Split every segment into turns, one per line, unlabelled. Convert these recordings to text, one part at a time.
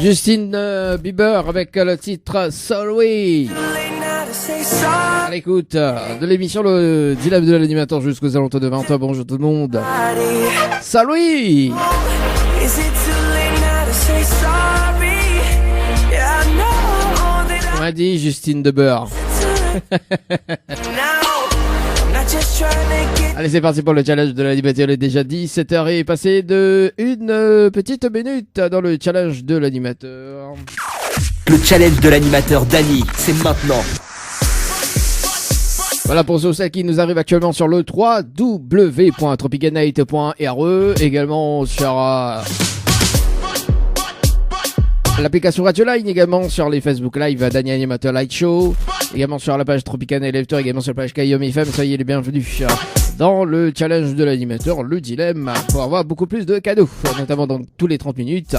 Justin Bieber avec le titre Sorry. À l'écoute de l'émission Le Dilemme de l'animateur jusqu'aux alentours de 20h. Bonjour tout le monde. Salut. On m'a dit Justin Bieber. Allez, c'est parti pour le challenge de l'animateur. Il est déjà 17h et passé de une petite minute dans le challenge de l'animateur.
Le challenge de l'animateur Dany, c'est maintenant.
Voilà pour ceux qui nous arrivent actuellement sur le www.tropicanight.re, également sur l'application Radio Line, également sur les Facebook Live Dany Animateur Light Show, également sur la page Tropicana Lefter, également sur la page Kayom FM. Soyez les bienvenus dans le challenge de l'animateur, le dilemme, pour avoir beaucoup plus de cadeaux, notamment dans tous les 30 minutes.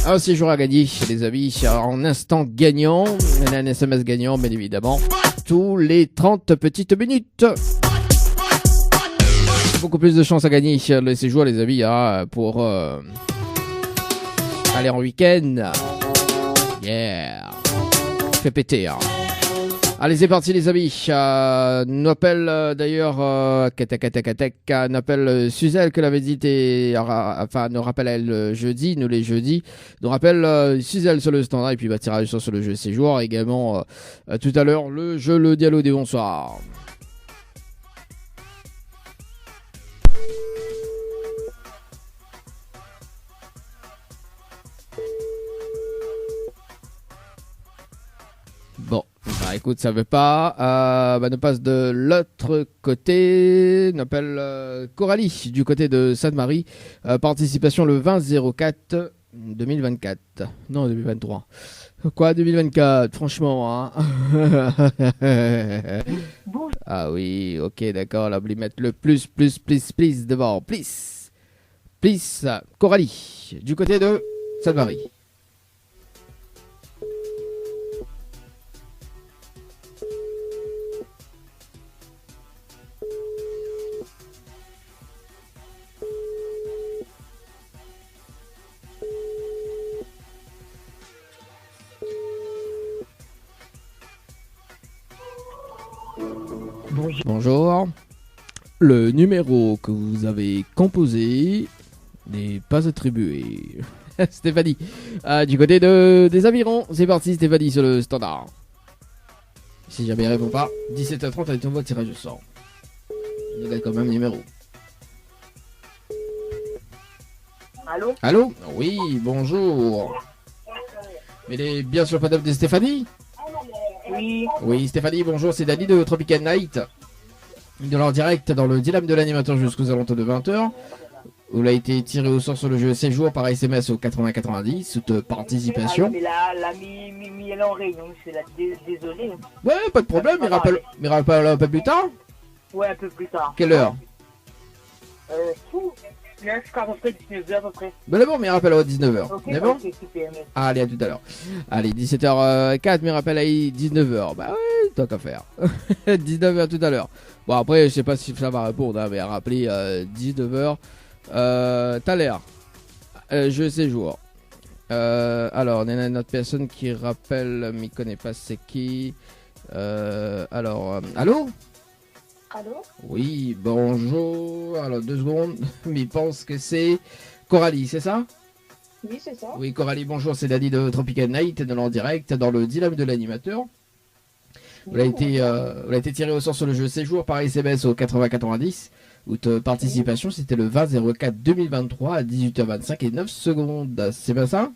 Un séjour à gagner, les amis, en instant gagnant, un SMS gagnant, bien évidemment, tous les 30 petites minutes. Beaucoup plus de chances à gagner le séjour, les amis, pour aller en week-end. Yeah, fait péter. Allez, c'est parti les amis. Nous appelle d'ailleurs nous appelle Suzelle que l'avait dit enfin nous rappelle elle jeudi, nous les jeudis. Nous rappelle Suzelle sur le standard et puis tirage sur le jeu séjour. Également tout à l'heure le jeu le dialogue des bonsoirs. Bon, bah écoute, ça veut pas. Nous passe de l'autre côté. On appelle Coralie du côté de Sainte-Marie. Participation le 20-04 2024. Non, 2023. Quoi, 2024? Franchement, hein.
Bonjour.
Ah oui, ok, d'accord. Là, on va lui mettre le plus devant. Please. Coralie du côté de Sainte-Marie. Bonjour. Le numéro que vous avez composé n'est pas attribué. Stéphanie, du côté des avirons. C'est parti, Stéphanie, sur le standard. Si jamais il répond pas, 17h30, avec ton voix tirage au sort. Il regarde quand même numéro.
Allô?
Allô? Oui, bonjour. Mais il est bien sur le panneau de Stéphanie?
Oui.
Oui, Stéphanie, bonjour, c'est Dany de Tropical Night. De leur direct dans le dilemme de l'animateur jusqu'aux alentours de 20h. Vous l'avez été tiré au sort sur le jeu 7 jours par SMS au 80-90, toute participation.
Mais là, elle est en réunion, je suis là, désolé.
Ouais, pas de problème, mais rappelle un peu plus tard.
Ouais, un peu plus tard.
Quelle heure?
9h, 19h à peu près.
Ben d'abord, mais rappelle à 19h.
Ok,
D'accord?
ok, super.
Allez, à tout à l'heure. Allez, 17h04, mais rappelle à 19h. Bah ouais, tant qu'à faire. 19h tout à l'heure. Bon, après, je sais pas si ça va répondre, mais rappelez 19h. T'as l'air. Je séjour. Alors, on a une autre personne qui rappelle, mais connaît pas c'est qui. Allô?
Allô?
Oui, bonjour. Alors, 2 secondes. Mais il pense que c'est Coralie, c'est ça?
Oui, c'est ça.
Oui, Coralie, bonjour. C'est Dany de Tropical Night, dans en direct, dans le dilemme de l'animateur. Vous l'avez été tiré au sort sur le jeu séjour par SMS au 80-90. Votre participation, c'était le 20-04-2023 à 18h25 et 9 secondes. C'est bien ça?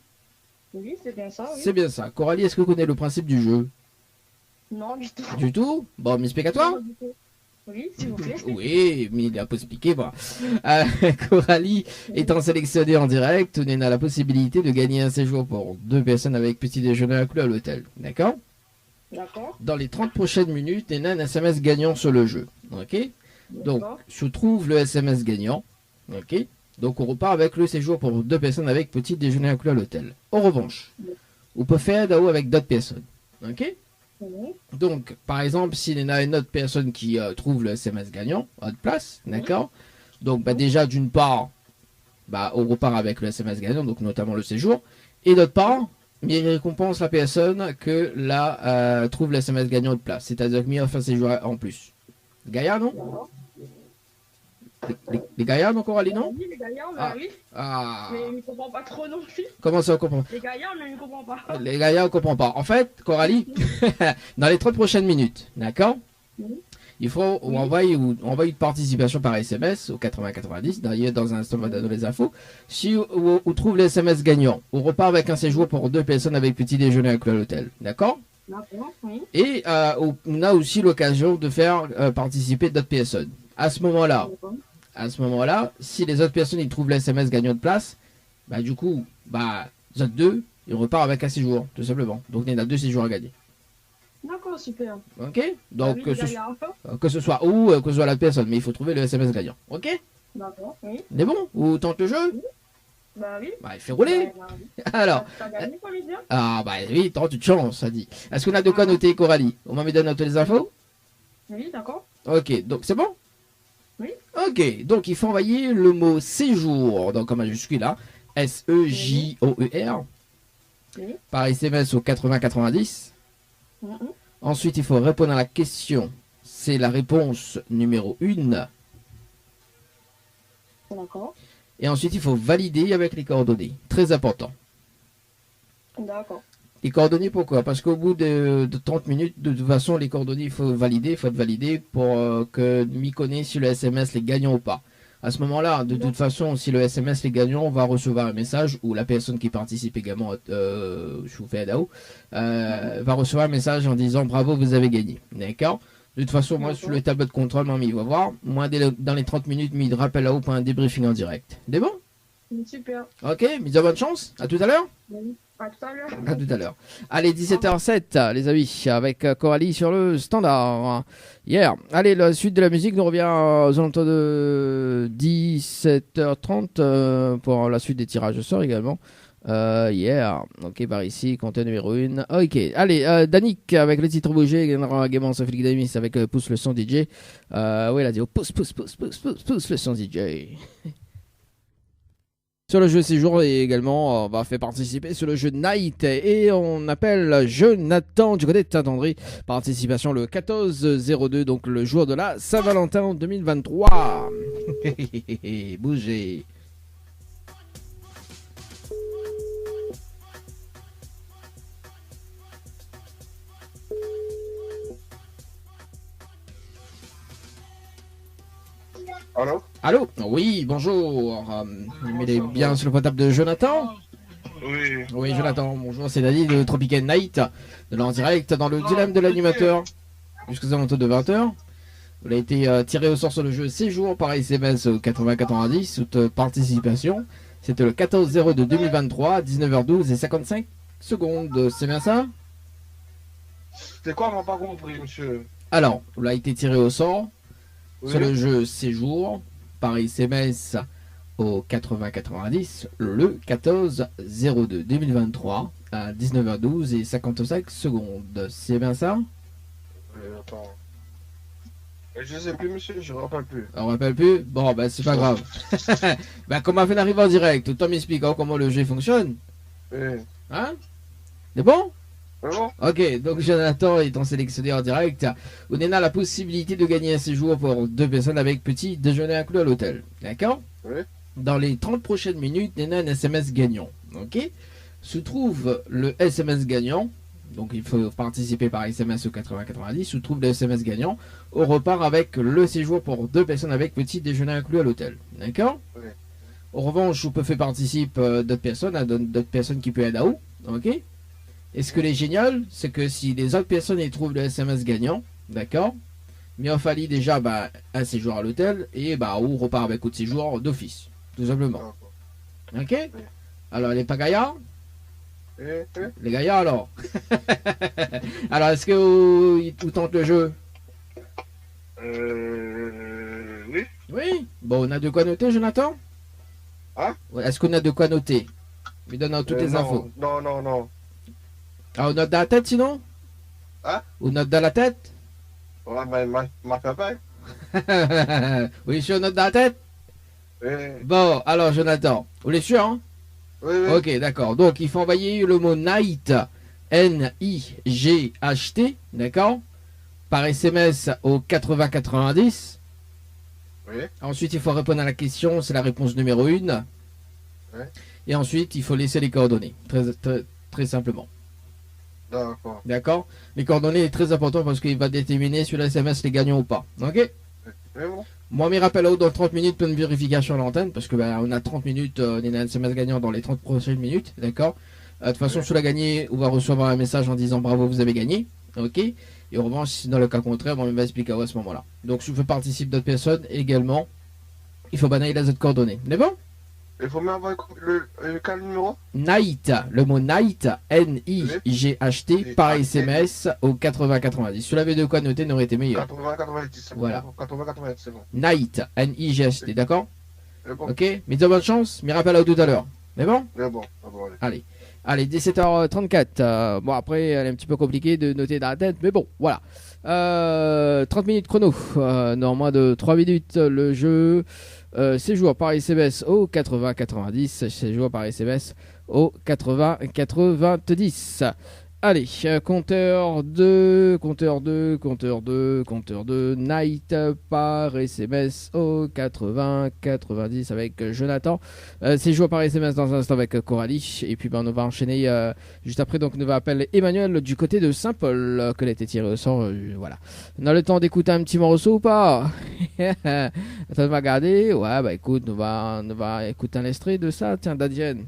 Oui, c'est bien ça. Oui.
C'est bien ça. Coralie, est-ce que vous connaissez le principe du jeu?
Non, du tout.
Du tout? Bon, m'explique à toi?
Oui, s'il vous plaît.
Oui, mais il a pas expliqué. Bon. Coralie étant sélectionnée en direct, on a la possibilité de gagner un séjour pour 2 personnes avec petit déjeuner inclus à l'hôtel. D'accord?
D'accord.
Dans les 30 prochaines minutes, il y a un SMS gagnant sur le jeu. Ok? Donc, je trouve le SMS gagnant. Ok? Donc, on repart avec le séjour pour 2 personnes avec petit déjeuner inclus à l'hôtel. En revanche, on peut faire d'AO avec d'autres personnes. Ok? Donc, par exemple, s'il y en a une autre personne qui trouve le SMS gagnant à votre place, d'accord? Donc, déjà, d'une part, on repart avec le SMS gagnant, donc notamment le séjour. Et d'autre part, il récompense la personne que trouve le SMS gagnant de place. C'est-à-dire qu'il offre un séjour en plus. Gaillard, non? Les gaillards, non, Coralie, non?
Oui, les gaillards,
Ah.
oui.
Ah.
Mais il ne comprend pas trop non plus.
Comment ça, on comprend?
Les gaillards, mais il ne comprend pas.
Les gaillards, on comprend pas. En fait, Coralie, dans les 30 prochaines minutes, d'accord?
Oui.
Il faut envoyer une participation par SMS au 8090. D'ailleurs, dans un instant, on va donner les infos. Si on trouve les SMS gagnants, on repart avec un séjour pour 2 personnes avec petit déjeuner inclus à l'hôtel. D'accord?
D'accord, oui.
Et on a aussi l'occasion de faire participer d'autres personnes. À ce moment-là, si les autres personnes ils trouvent les SMS gagnants de place, bah du coup, les autres deux, ils repartent avec un séjour, tout simplement. Donc il y en a 2 séjours à gagner.
D'accord, super.
Ok? Donc
Oui,
que
les
ce,
gaillards.
que ce soit que ce soit la personne, mais il faut trouver le SMS gagnant. Ok?
D'accord, oui.
On est bon? Ou tente le jeu?
Bah oui.
Bah il fait rouler.
Oui.
Alors,
T'as gagné, quoi, lui dire?
ah bah oui, tente une chance, ça dit. Est-ce qu'on a de quoi noter, Coralie? On m'a mis de noter les infos?
Oui, d'accord.
Ok, donc c'est bon?
Oui.
Ok, donc il faut envoyer le mot séjour, donc en majuscule là, S-E-J-O-E-R,
Oui.
par SMS au 8090.
Mhm.
Ensuite, il faut répondre à la question. C'est la réponse numéro 1.
D'accord.
Et ensuite, il faut valider avec les coordonnées. Très important.
D'accord.
Les coordonnées, pourquoi? Parce qu'au bout de 30 minutes, de toute façon, les coordonnées, il faut être validé pour que m'y connaisse si le SMS les gagnant ou pas. À ce moment-là, de toute façon, si le SMS les gagnant, on va recevoir un message, ou la personne qui participe également, je vous fais un DAO, va recevoir un message en disant bravo, vous avez gagné. D'accord? De toute façon, moi, sur le tableau de contrôle, il va voir. Moi, dans les 30 minutes, il rappelle là-haut pour un débriefing en direct. C'est bon?
Super.
Ok, mise à bonne chance. À tout à l'heure.
Oui. À tout à l'heure.
À tout à l'heure. Allez, 17h07, les amis, avec Coralie sur le standard. Hier. Allez, la suite de la musique nous revient aux alentours de 17h30 pour la suite des tirages au sort également. Hier. Ok, par ici, compteur numéro 1. Ok, allez, Danick avec le titre bougé, gagnera également Sophie Damis avec Pousse le son DJ. Oui, il a dit pousse le son DJ. Sur le jeu séjour et également on va faire participer sur le jeu Night et on appelle Jonathan du côté de Saint-André, participation le 14-02, donc le jour de la Saint-Valentin 2023. Bougez.
Allô?
Allô? Oui, bonjour. Vous mettez bien sur le portable de Jonathan?
Oui.
Oui, Jonathan, bonjour, c'est Dani de Tropical Night, de l'en direct dans le dilemme de l'animateur, jusqu'aux alentours de 20h. Vous avez été tiré au sort sur le jeu Séjour par SMS 8090, toute participation. C'était le 14-02 2023, 19h12 et 55 secondes, c'est bien ça?
C'est quoi, on m'a pas compris, monsieur?
Alors, vous avez été tiré au sort sur
Oui.
le jeu Séjour par SMS au 8090 le 14-02 2023 à 19h12 et 55 secondes. C'est bien ça?
Attends. Je sais plus, monsieur, je ne me rappelle plus.
On rappelle plus? Bon, ben c'est pas grave. Ben comment on arrive en direct? Autant m'expliquer comment le jeu fonctionne.
Oui.
Hein? C'est bon?
C'est bon?
Ok, donc Jonathan étant sélectionné en direct, on a la possibilité de gagner un séjour pour 2 personnes avec petit déjeuner inclus à l'hôtel. D'accord?
Oui.
Dans les 30 prochaines minutes, on a un SMS gagnant. Ok? Se trouve le SMS gagnant. Donc il faut participer par SMS au 8090. Se trouve le SMS gagnant. On repart avec le séjour pour 2 personnes avec petit déjeuner inclus à l'hôtel. D'accord?
Oui.
En revanche, on peut faire participer d'autres personnes, à d'autres personnes qui peuvent être à haut. Ok? Et ce que est génial, c'est que si les autres personnes y trouvent le SMS gagnant, d'accord? Mais il fallait déjà un séjour à l'hôtel et on repart avec autre séjour d'office. Tout simplement.
D'accord.
Ok? Alors les pagaillards?
Eh, eh.
Les gaillards alors? Alors est-ce que vous tentez le jeu?
Oui.
Oui? Bon, on a de quoi noter, Jonathan?
Hein?
Ouais, est-ce qu'on a de quoi noter? Me donne toutes les
non,
infos.
Non.
Ah, on note dans la tête sinon?
Hein?
On note dans la tête?
Ouais, mais ma papa.
Oui, je suis note dans la tête?
Eh,
Bon, alors Jonathan, vous êtes sûr, hein?
Oui, oui.
Ok, d'accord. Donc, il faut envoyer le mot night, N-I-G-H-T, d'accord, par SMS au 8090.
Oui.
Ensuite, il faut répondre à la question, c'est la réponse numéro 1.
Ouais.
Et ensuite, il faut laisser les coordonnées, très simplement.
D'accord.
D'accord. Les coordonnées est très important parce qu'il va déterminer sur le SMS les gagnants ou pas. Ok.
Mais bon.
Moi, mes rappels dans 30 minutes pour une vérification à l'antenne parce que on a 30 minutes, on a un SMS gagnant dans les 30 prochaines minutes. D'accord. De toute façon, si on l'a gagné, on va recevoir un message en disant bravo, vous avez gagné. Ok. Et en revanche, si dans le cas contraire, on va expliquer à ce moment-là. Donc, si vous participer d'autres personnes également, il faut banailler les autres coordonnées. D'accord.
Il faut m'envoyer quel numéro?
Night, le mot night, N-I-G-H-T, par SMS au 80-90. Si vous l'avez de quoi noter, n'aurait été meilleur.
80-90.
Voilà.
80-90, c'est bon.
Night, N-I-G-H-T, d'accord.
C'est bon.
Ok, mais de bonne chance, mais rappelle à tout à l'heure. Mais bon.
C'est bon. Allez.
Allez, 17h34. Bon, après, elle est un petit peu compliquée de noter dans la tête, mais bon, voilà. 30 minutes chrono. Dans moins de 3 minutes, le jeu. Séjour par SMS au 80-90. Séjour par SMS au 80-90. Allez, compteur 2, night par SMS au 80-90 avec Jonathan. Séjour par SMS dans un instant avec Coralie. Et puis on va enchaîner juste après. Donc nous va appeler Emmanuel du côté de Saint-Paul, que a été tiré au sort. Voilà. On a le temps d'écouter un petit morceau ou pas? Attends, on va regarder. Ouais, bah écoute, on va écouter un extrait de ça. Tiens, Dadienne.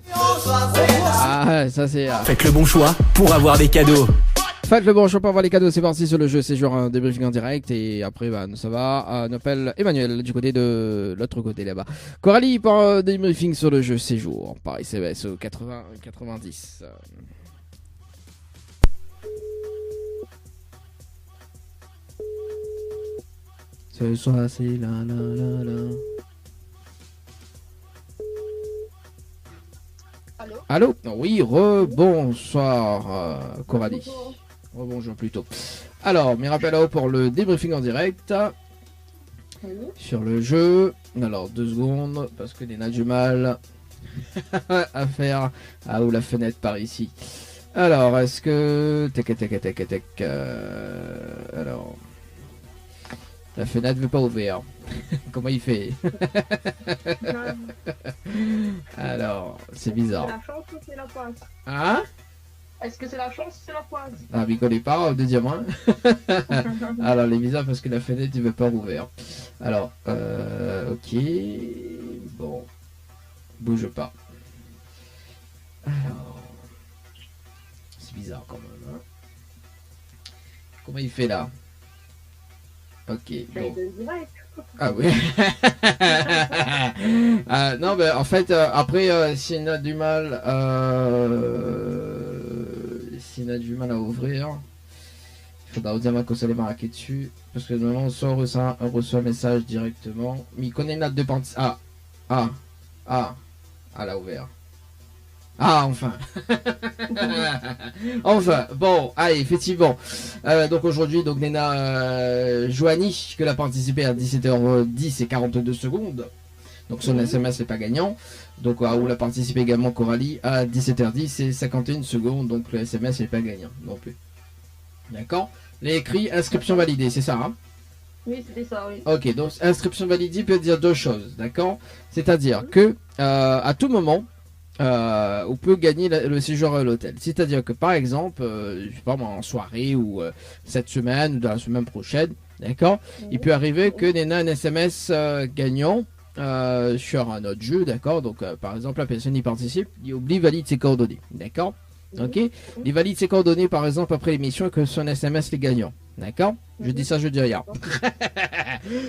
Ah, ça c'est...
Faites le bon choix pour avoir des cadeaux.
Faites le bon choix pour avoir les cadeaux, c'est parti sur le jeu, c'est genre un débriefing en direct et après ça va, on appelle Emmanuel du côté de l'autre côté là-bas. Coralie pour un débriefing sur le jeu séjour par SMS au 80-90. Ce soir c'est la. Allô? Oui, rebonsoir Coralie. Rebonjour plutôt. Alors, mes rappels à eau pour le débriefing en direct. Sur le jeu. Alors, 2 secondes, parce que Léna a du mal à faire. Ah, ou la fenêtre par ici. Alors, est-ce que... Alors... La fenêtre ne veut pas ouvrir. Comment il fait? Alors, c'est bizarre.
C'est la chance ou c'est la poisse?
Hein?
Est-ce que c'est la chance ou c'est la poisse?
Ah, rigolez pas, deuxième hein. Alors, il est bizarre parce que la fenêtre ne veut pas rouvrir. Alors, ok. Bon. Bouge pas. Alors. C'est bizarre quand même. Hein. Comment il fait là? Ok, bon. Ah oui. Non, mais en fait, après, s'il a du mal, s'il a du mal à ouvrir, il faudra dire que ça les marquer dessus, parce que normalement, soit on reçoit un message directement, mais il connaît une note de pensée. Elle a ouvert. Ah, enfin. Enfin, bon, allez, effectivement. Donc aujourd'hui, donc Nena Joanie, que a participé à 17h10 et 42 secondes. Donc son SMS n'est pas gagnant. Donc où l'a participé également Coralie à 17h10 et 51 secondes. Donc le SMS n'est pas gagnant non plus. D'accord. Les écrits, inscription validée, c'est ça, hein?
Oui, c'était ça, oui.
Ok, donc inscription validée peut dire 2 choses, d'accord? C'est-à-dire que à tout moment, on peut gagner le séjour à l'hôtel. C'est-à-dire que par exemple, je sais pas moi, en soirée ou cette semaine ou dans la semaine prochaine, d'accord, il peut arriver que Nena un SMS gagnant sur un autre jeu, d'accord. Donc par exemple la personne y participe, il oublie valide ses coordonnées, d'accord. Ok, il valide ses coordonnées par exemple après l'émission et que son SMS est gagnant, d'accord. Je dis ça, je dis rien.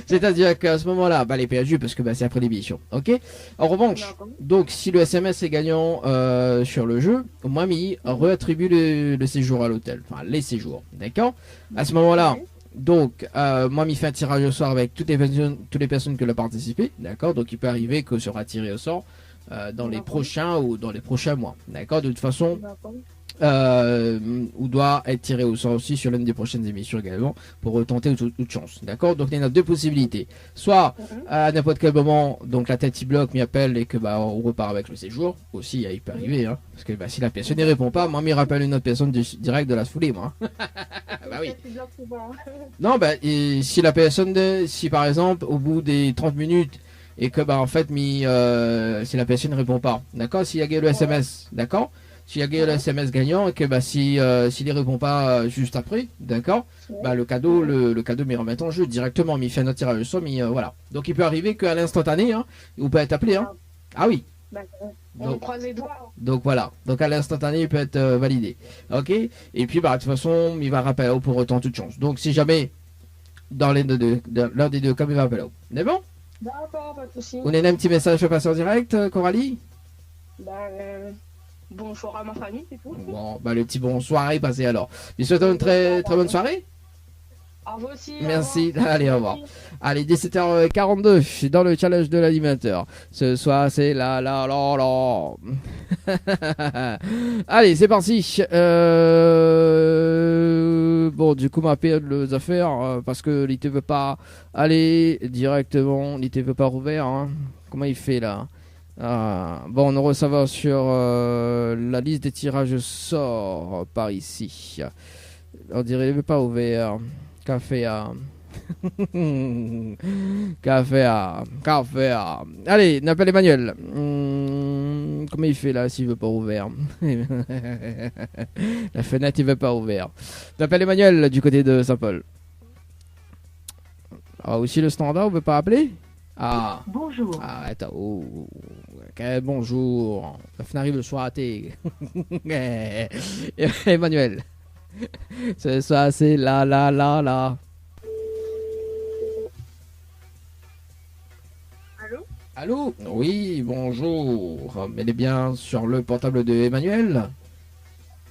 C'est-à-dire qu'à ce moment-là, elle est perdue parce que c'est après l'émission. Ok. En revanche, donc si le SMS est gagnant sur le jeu, moi, il réattribue le séjour à l'hôtel. Enfin, les séjours. D'accord. À ce moment-là, donc, moi, il fait un tirage au sort avec toutes les personnes qui ont participé. D'accord. Donc, il peut arriver que sera tiré au sort dans les prochains ou dans les prochains mois. D'accord. De toute façon, ou doit être tiré au sort aussi sur l'une des prochaines émissions également pour retenter toute chance. D'accord? Donc il y en a deux possibilités. Soit à n'importe quel moment, donc la tête il bloque, m'y appelle et que bah on repart avec le séjour. Aussi, il peut arriver, hein. Parce que bah, si la personne ne répond pas, moi m'y rappelle une autre personne direct de la foulée, moi. Bah oui. Non, bah et si la personne, si par exemple au bout des 30 minutes et que bah en fait si la personne ne répond pas, d'accord? S'il y a gagné le SMS, d'accord? S'il y a gagné le SMS gagnant et que bah s'il ne répond pas juste après, d'accord, bah le cadeau m'y remet en jeu directement, m'y fait un autre tirage au sort, voilà. Donc il peut arriver qu'à l'instantané, hein, il peut être appelé, hein. Ah oui.
On croise les doigts.
Donc voilà, donc à l'instantané il peut être validé, ok. Et puis bah de toute façon il va rappeler pour autant toute chance. Donc si jamais dans l'un des deux cas il va rappeler. On est bon?
D'accord, pas de soucis.
On a un petit message fait passer en direct, Coralie?
Bonsoir à ma famille, c'est tout.
Bon, bah le petit bonsoir est passé alors. Je souhaite une très bonne soirée.
À vous aussi.
Merci, allez, au revoir. Allez, 17h42, je suis dans le challenge de l'animateur. Ce soir, c'est la. Allez, c'est parti. Bon, du coup, ma période les affaires, parce que l'IT veut pas aller directement, l'IT veut pas rouvert. Hein. Comment il fait là? Bon, on recevra sur la liste des tirages au sort par ici. On dirait qu'il veut pas ouvert. Café à. Allez, n'appelle Emmanuel. Comment il fait là s'il veut pas ouvert? La fenêtre il veut pas ouvert. N'appelle Emmanuel du côté de Saint-Paul. Ah, aussi le standard, on veut pas appeler? Ah.
Bonjour.
Ah, attends. Oh. Okay, bonjour. La fenêtre arrive le soir à thé. Emmanuel. C'est ça, c'est là. Allô? Oui, bonjour. Elle est bien sur le portable de Emmanuel?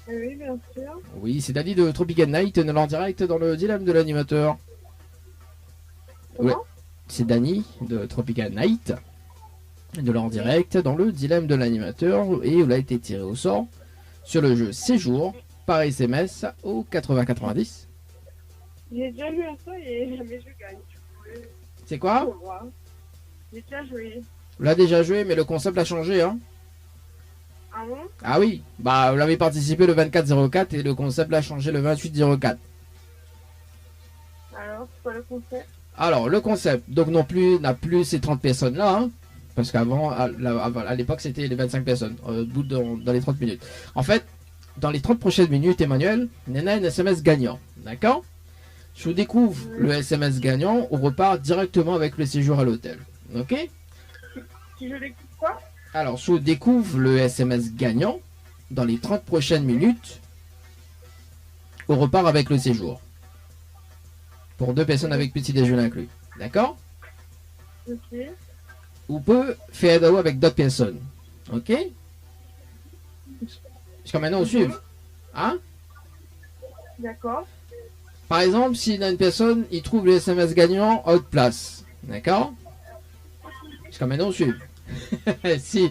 Oui, bien sûr.
Oui, c'est Dani de Tropical Night, en direct dans le dilemme de l'animateur.
Comment?
Ouais, c'est Dani de Tropical Night, de l'en direct dans le dilemme de l'animateur, et il a été tiré au sort sur le jeu Séjour par SMS au 80-90.
J'ai déjà lu un ça et jamais je gagne.
C'est quoi?
J'ai déjà joué.
Vous l'avez déjà joué, mais le concept a changé, hein?
Ah bon?
Ah oui, bah vous l'avez participé le 24-04 et le concept l'a changé le 28-04.
Alors, c'est quoi le concept?
Alors, le concept, donc n'a plus ces 30 personnes là, hein, parce qu'avant, à l'époque, c'était les 25 personnes, dans les 30 minutes. En fait, dans les 30 prochaines minutes, Emmanuel, il y en a un SMS gagnant, d'accord? Je vous découvre le SMS gagnant, on repart directement avec le séjour à l'hôtel, ok?
Si je l'écoute quoi?
Alors, je vous découvre le SMS gagnant, dans les 30 prochaines minutes, on repart avec le séjour. Pour 2 personnes avec petit déjeuner inclus. D'accord?
Ok.
On peut faire d'eau avec d'autres personnes. Ok? Jusqu'à maintenant, on suit. Hein?
D'accord.
Par exemple, s'il y a une personne, il trouve le SMS gagnant en haute place. D'accord? Jusqu'à maintenant, on suit. S'il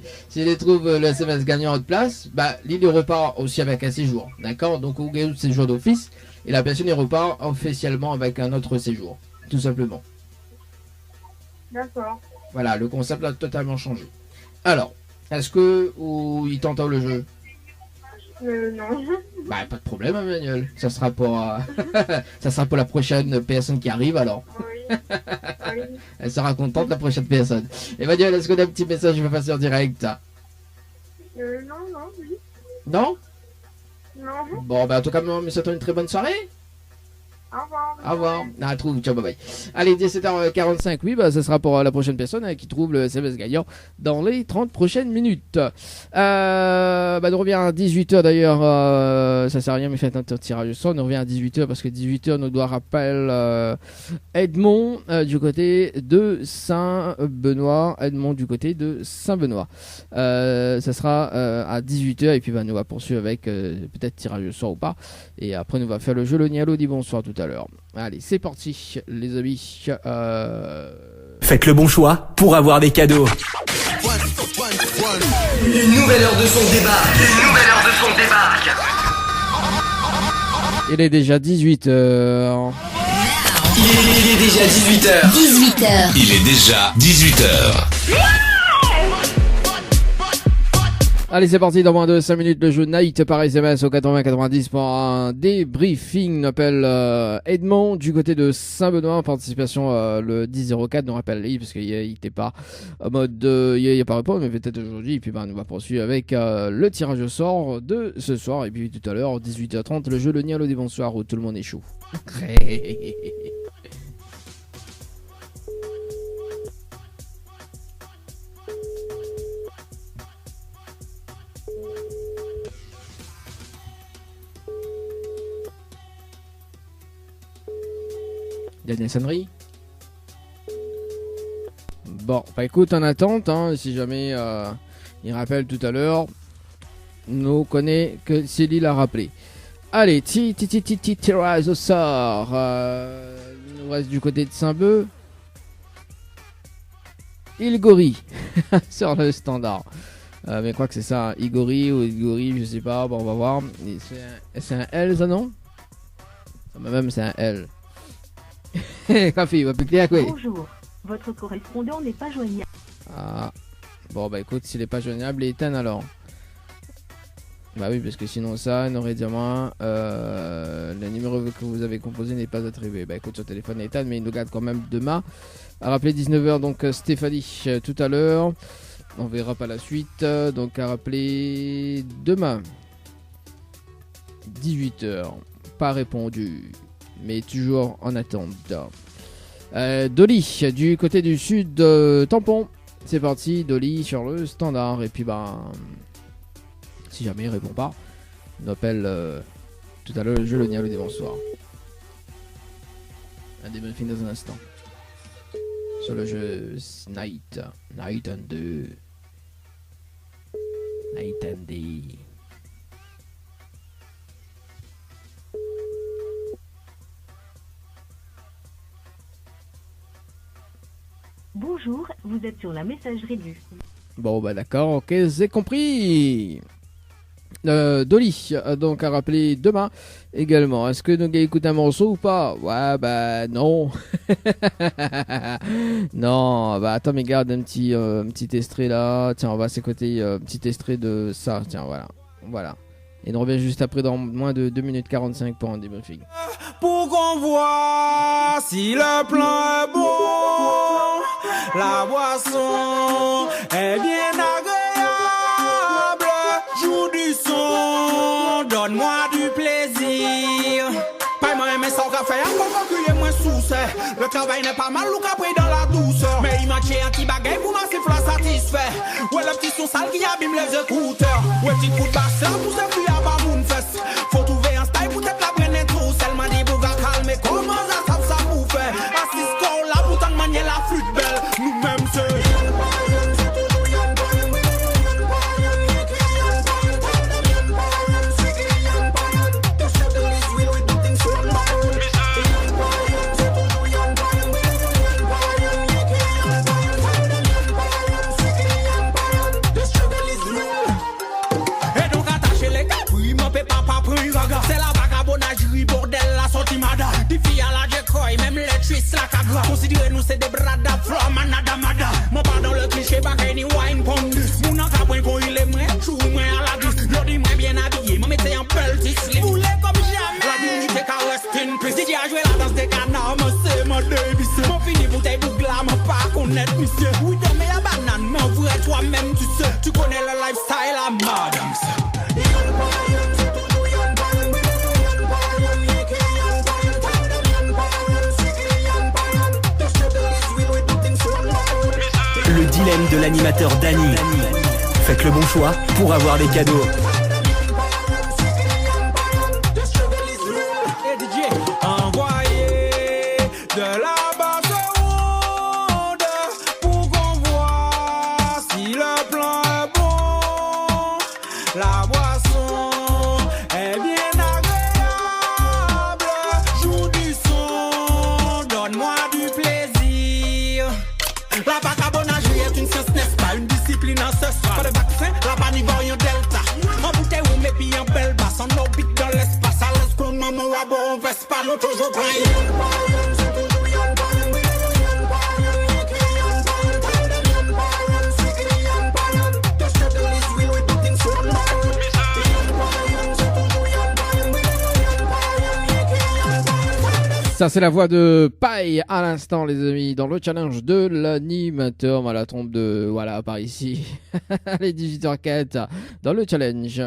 trouve le SMS gagnant en haute place, bah, l'île repart aussi avec un séjour. D'accord? Donc, on gagne le séjour d'office. Et la personne repart officiellement avec un autre séjour, tout simplement.
D'accord.
Voilà, le concept a totalement changé. Alors, est-ce que il t'entend le jeu?
Non.
Bah, pas de problème, Emmanuel. Ça sera pour la prochaine personne qui arrive, alors.
Oui. Oui.
Elle sera contente, la prochaine personne. Emmanuel, est-ce qu'on a un petit message que je vais passer en direct?
Non, oui.
Non?
Non.
Bon, bah, en tout cas, nous souhaitons une très bonne soirée.
Au revoir.
Au revoir. À trouve. Ciao, bye bye. Allez, 17h45. Oui, bah, ce sera pour la prochaine personne qui trouve le SMS gagnant dans les 30 prochaines minutes. Bah, on revient à 18h d'ailleurs. Ça sert à rien, mais faites un tirage au sort. On revient à 18h parce que 18h nous doit rappeler Edmond du côté de Saint-Benoît. Edmond du côté de Saint-Benoît. Ça sera à 18h et puis bah, nous va poursuivre avec peut-être tirage au sort ou pas. Et après, nous va faire le jeu. Le Nialo dit bonsoir tout à l'heure. Allez, c'est parti, les amis.
Faites le bon choix pour avoir des cadeaux. Une nouvelle heure de son débarque.
Il est déjà 18h.
Il est déjà 18h.
18h.
Il est déjà 18h.
Allez, c'est parti, dans moins de 5 minutes, le jeu Night par SMS au 80-90 pour un débriefing. On appelle Edmond du côté de Saint-Benoît en participation le 10-04. On rappelle lui parce qu'il n'était pas en mode il n'a pas répondu, mais peut-être aujourd'hui. Et puis on va poursuivre avec le tirage au sort de ce soir. Et puis tout à l'heure, 18h30, le jeu Le Nialo des Bonsoirs où tout le monde est chaud. Dernière sonnerie. Bon, bah écoute, en attente, hein, si jamais il rappelle tout à l'heure, nous connaît que Célie l'a rappelé. Allez, tirage au sort. Il nous reste du côté de Saint-Beu. Ilgori sur le standard. Mais je crois que c'est ça, hein. Igori ou Igori, je sais pas, bon, on va voir. C'est un L, ça non? Même c'est un L. Café, va plus clair, quoi.
Bonjour, votre correspondant n'est pas joignable.
Ah, bon bah écoute, s'il est pas joignable, il est éteint alors. Bah oui, parce que sinon ça, on aurait dit moins. Le numéro que vous avez composé n'est pas attribué. Bah écoute, son téléphone est éteint, mais il nous garde quand même demain. À rappeler 19h, donc Stéphanie tout à l'heure. On verra pas la suite. Donc à rappeler demain. 18h. Pas répondu. Mais toujours en attente. Dolly, du côté du sud, Tampon. C'est parti, Dolly sur le standard. Et puis, si jamais il répond pas, on appelle tout à l'heure le jeu Le Nialo des Bonsoirs. Un débriefing dans un instant. Sur le jeu Night and Day. Night and Day.
Bonjour, vous êtes sur la messagerie du...
Bon bah d'accord, ok, c'est compris. Dolly, donc à rappeler demain également. Est-ce que nos gars écoutent un morceau ou pas? Ouais bah non. Non, bah attends mais garde un petit extrait là. Tiens, on va s'écouter un petit extrait de ça. Tiens, voilà. Et on revient juste après dans moins de 2 minutes 45 pour un débriefing.
Pour qu'on voit si le plan est bon, la boisson est bien agréable. Joue du son, donne-moi du plaisir. Pas moi mais sans café, encore crier moins sous. Le travail n'est pas mal, ou qu'après dans la douceur. Mais il m'a tué un petit bagay pour ma siffle satisfait. Ouais, le petit son sale qui abîme les écouteurs. Ouais, petit coup de basse, pour se fuir à bas mon fesse. Faut trouver un style pour être la brenne trop. Seulement des bougas calmes, comment ça vous fait? Assis qu'on là, pour t'en manier la flûte belle. Nous-mêmes, c'est... C'est la vagabondagerie, bordel, la sortie mada. Des filles à la décoy, même les tristes, la cagra. Considérez-nous, c'est des brada, fleur, manada, mada. Mon pas dans le cliché, bagay ni wine pondus. Mon encabouin, quand il est moins, chou, moins à la douce. L'ordi, moins bien habillé, m'en mettez en peltis. Les boulets comme jamais. La dignité, car reste in peace. DJ a joué la danse des canards, moi c'est mon Davis. Mon fini bouteille bougla, mon pas connaître, monsieur. Oui, dans mes bananes, mon vrai toi-même, tu sais. Tu connais le lifestyle à madame.
Le dilemme de l'animateur Dany. Faites le bon choix pour avoir les cadeaux.
Envoyez de la basse ronde pour qu'on voit si le plan est bon. La boisson est bien agréable. Joue du son, donne-moi du plaisir. La vagabondagerie est une science, n'est-ce pas? Une discipline ancestrale. Pas de vaccin, la panique variant delta. En bouteille ou mais puis en belle basse. En orbite dans l'espace, à l'aise comme maman. pas bon, veste pas nous toujours pris.
Ça c'est la voix de Paille à l'instant les amis dans le challenge de l'animateur. Voilà, trompe de voilà par ici. Allez 18h04 dans le challenge.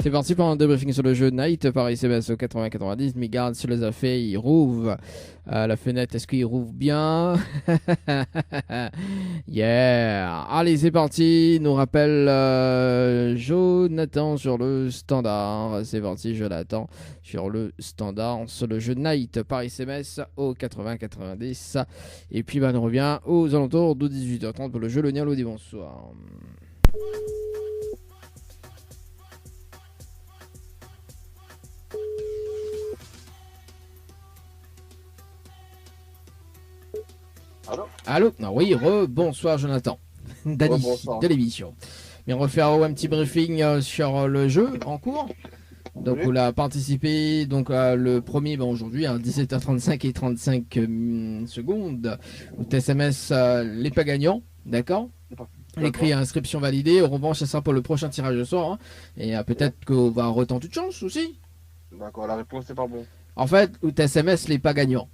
C'est parti pour un débriefing sur le jeu Night par SMS au 80-90. Migarde sur les affaires, il rouvre la fenêtre. Est-ce qu'il rouvre bien? Yeah. Allez, c'est parti. Nous rappelle Jonathan sur le standard. C'est parti, Jonathan sur le standard sur le jeu Night par SMS au 80-90. Et puis, on revient aux alentours de 18h30 pour le jeu Le Nialo. Dis bonsoir. Allô? Ah oui, bonsoir Jonathan. Dani
Bonsoir.
de l'émission. Mais on va faire un petit briefing sur le jeu en cours. Donc
Oui.
on a participé donc le premier aujourd'hui à 17h35 et 35 secondes. Au SMS les pas gagnants, d'accord? Écrit inscription validée. En revanche, ça sera pour le prochain tirage de soir. Hein. Et peut-être qu'on va retenter toute chance aussi.
D'accord, la réponse c'est pas bon.
En fait, au SMS les pas gagnants.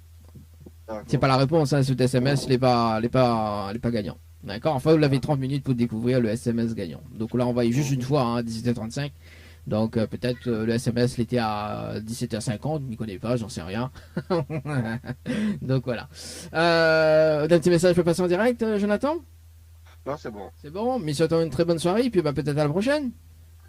D'accord.
C'est pas la réponse, hein, ce SMS, les pas gagnants. D'accord? Enfin, vous avez 30 minutes pour découvrir le SMS gagnant. Donc là, on va y juste une fois, hein, 17h35. Donc peut-être le SMS l'était à 17h50, je m'y connais pas, j'en sais rien. Donc voilà. D'un petit message, je peux passer en direct, Jonathan?
Non, c'est bon.
C'est bon, mais souhaitons une très bonne soirée, puis peut-être à la prochaine.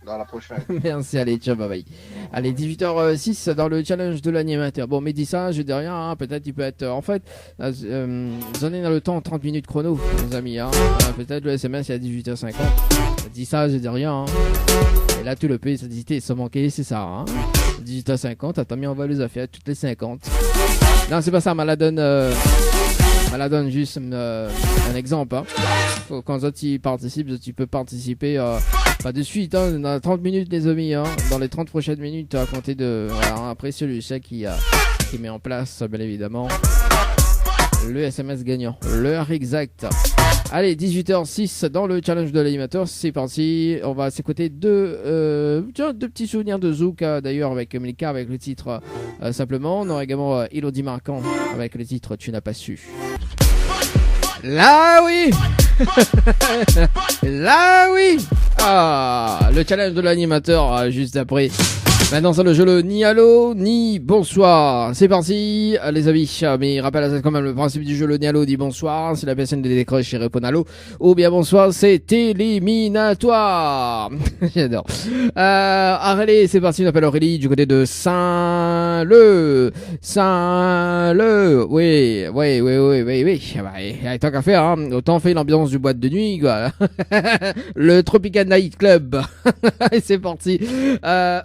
Dans la prochaine.
Merci, allez, ciao, bye bye. Allez, 18h06 dans le challenge de l'animateur. Bon, mais dis ça, je dis rien, hein, peut-être il peut être. En fait, donnez dans le temps 30 minutes chrono, les amis. Hein. Peut-être le SMS est à 18h50. Dis ça, je dis rien. Hein. Et là, tout le pays, ça dit, ça manquait, c'est ça. Hein. 18h50, attends, mais on va les affaires toutes les 50. Non, c'est pas ça, Maladone juste un exemple. Hein. Quand tu participes, tu peux participer. Pas de suite, hein, dans 30 minutes les amis, hein, dans les 30 prochaines minutes à compter de... Voilà, après c'est le chèque qui met en place, bien évidemment, le SMS gagnant, l'heure exacte. Allez, 18h06 dans le challenge de l'animateur, c'est parti, on va s'écouter deux petits souvenirs de Zouk, d'ailleurs avec Melika, avec le titre Simplement, on aura également Elodie Marquand avec le titre Tu n'as pas su. Là oui. Là oui. Ah, le challenge de l'animateur juste après. Maintenant c'est le jeu le ni allô ni bonsoir. C'est parti les amis. Mais rappelle quand même le principe du jeu le ni allô ni bonsoir. Si la personne décroche et répond allô ou bien bonsoir, c'est éliminatoire. J'adore. Allez, c'est parti, on appelle Aurélie du côté de Saint-Leu. Oui. Bah, tant qu'à faire, hein. Autant fait l'ambiance du boîte de nuit, quoi. Le Tropical Night Club. C'est parti.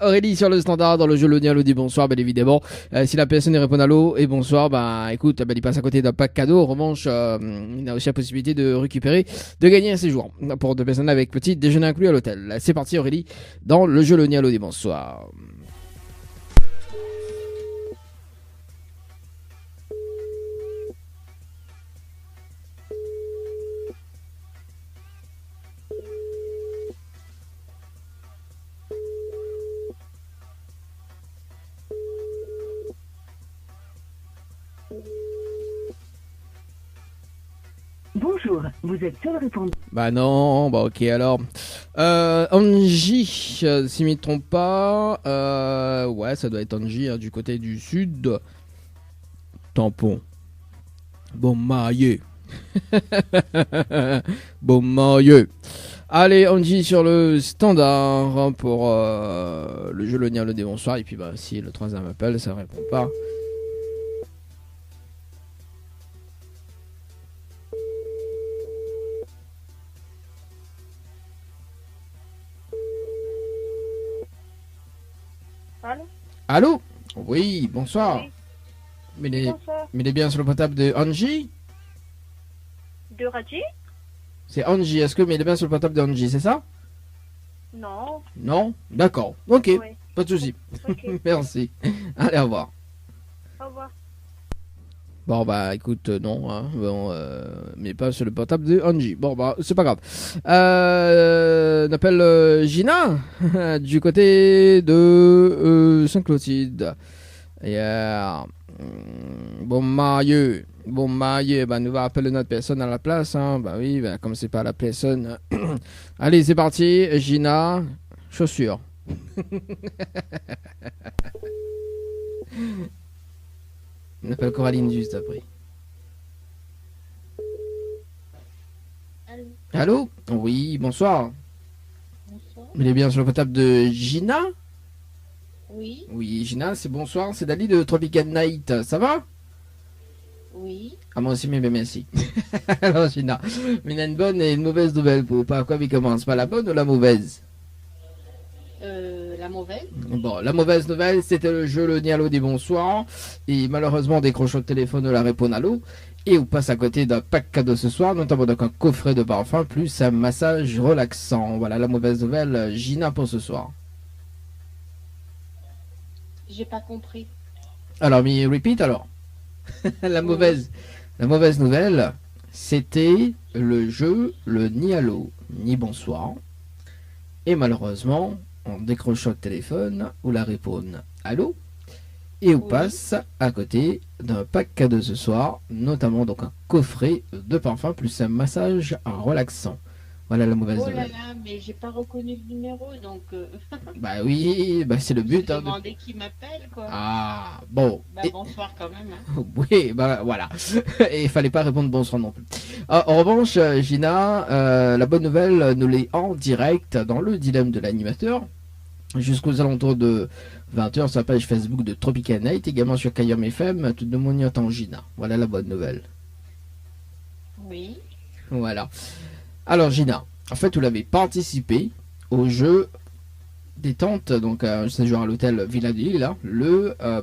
Aurélie sur le standard dans le jeu le ni allô dit bonsoir, bien évidemment. Si la personne répond allô et bonsoir, bah écoute, il passe à côté d'un pack cadeau. En revanche, il a aussi la possibilité de gagner un séjour pour deux personnes avec petit déjeuner inclus à l'hôtel. C'est parti Aurélie dans le jeu le ni allô dit bonsoir.
Bonjour, vous êtes seul répondeur.
Bah non, bah ok alors. Angie, si je m'y trompe pas, ouais ça doit être Angie hein, du côté du sud. Tampon. Bon maillé. Bon maillé. Allez Angie sur le standard hein, pour le jeu le ni allô dit bonsoir. Et puis bah si le troisième appel ça répond pas.
Allô?
Allô? Oui, bonsoir.
Oui.
Mais
Bonsoir.
il est bien sur le portable de Angie?
De Raji?
C'est Angie, est-ce que mais il est bien sur le portable de Angie, c'est ça?
Non.
Non? D'accord, ok.
Oui.
Pas de souci.
Ok.
Merci. Allez, au revoir.
Au revoir.
Bon bah écoute non bon mais pas sur le portable de Angie. Bon bah c'est pas grave. On appelle Gina du côté de Saint-Clotilde. Bon marieux bah nous va appeler notre personne à la place hein. Bah oui bah, comme c'est pas la personne. Allez c'est parti Gina chaussures. On appelle Coraline juste après.
Allô.
Allô? Oui, bonsoir.
Bonsoir.
Il est bien sur le portable de Gina?
Oui.
Oui, Gina, c'est bonsoir. C'est Dali de Tropical Night. Ça va?
Oui.
Ah, moi aussi, mais merci. Alors, Gina, mais il y a une bonne et une mauvaise nouvelle pour par quoi il commence? Pas la bonne ou la mauvaise?
La mauvaise.
Bon, la mauvaise nouvelle, c'était le jeu Le Nialo des Bonsoirs. Et malheureusement, on décroche au téléphone de la réponse à l'eau. Et on passe à côté d'un pack cadeau ce soir, notamment donc un coffret de parfum plus un massage relaxant. Voilà la mauvaise nouvelle, Gina, pour ce soir.
J'ai pas compris.
Alors, mais repeat alors. la mauvaise nouvelle, c'était le jeu Le Nialo ni Bonsoir. Et malheureusement, on décroche le téléphone ou la réponse allô et on passe à côté d'un pack cadeau ce soir, notamment donc un coffret de parfum plus un massage relaxant. Voilà la mauvaise
Oh là
nouvelle.
là, mais j'ai pas reconnu le numéro, donc
Bah oui, bah c'est le
je
but. Hein,
demandais qui m'appelle, quoi.
Ah bon.
Bah
Et-
bonsoir quand même. Hein.
Oui, bah voilà. Et il fallait pas répondre bonsoir non plus. En revanche, Gina, la bonne nouvelle, nous l'est en direct dans le dilemme de l'animateur. Jusqu'aux alentours de 20h sur la page Facebook de Tropical Night, également sur Kayom FM, tout le monde y entend Gina. Voilà la bonne nouvelle.
Oui.
Voilà. Alors Gina, en fait, vous l'avez participé au jeu détente, donc un séjour à l'hôtel Villa de Lille, hein,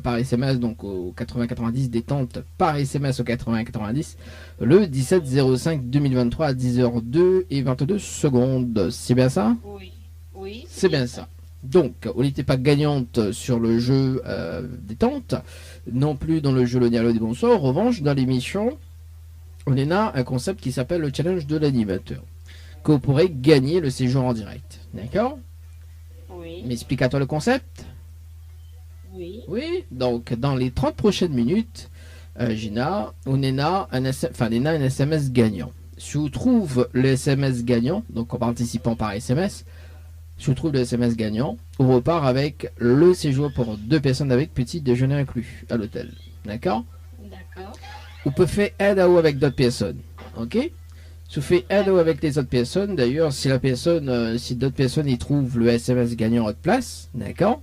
par SMS, donc au 80-90, détente par SMS au 80-90, le 17-05-2023 à 10h02 et 22 secondes. C'est bien ça?
Oui. Oui.
C'est bien ça. Donc, on n'était pas gagnante sur le jeu détente, non plus dans le jeu Le Nialo des Bonsoirs. En revanche, dans l'émission, on a un concept qui s'appelle le challenge de l'animateur, que vous pourrez gagner le séjour en direct. D'accord?
Oui.
M'explique à toi le concept?
Oui.
Oui. Donc, dans les 30 prochaines minutes, Gina, on a un SMS gagnant. Si on trouve le SMS gagnant, donc en participant par SMS, si on trouve le SMS gagnant, on repart avec le séjour pour 2 personnes avec petit déjeuner inclus à l'hôtel. D'accord?
D'accord.
On peut faire aide à ou avec d'autres personnes. Ok? Si on fait aide à ou avec les autres personnes, d'ailleurs, si d'autres personnes y trouvent le SMS gagnant à votre place, d'accord?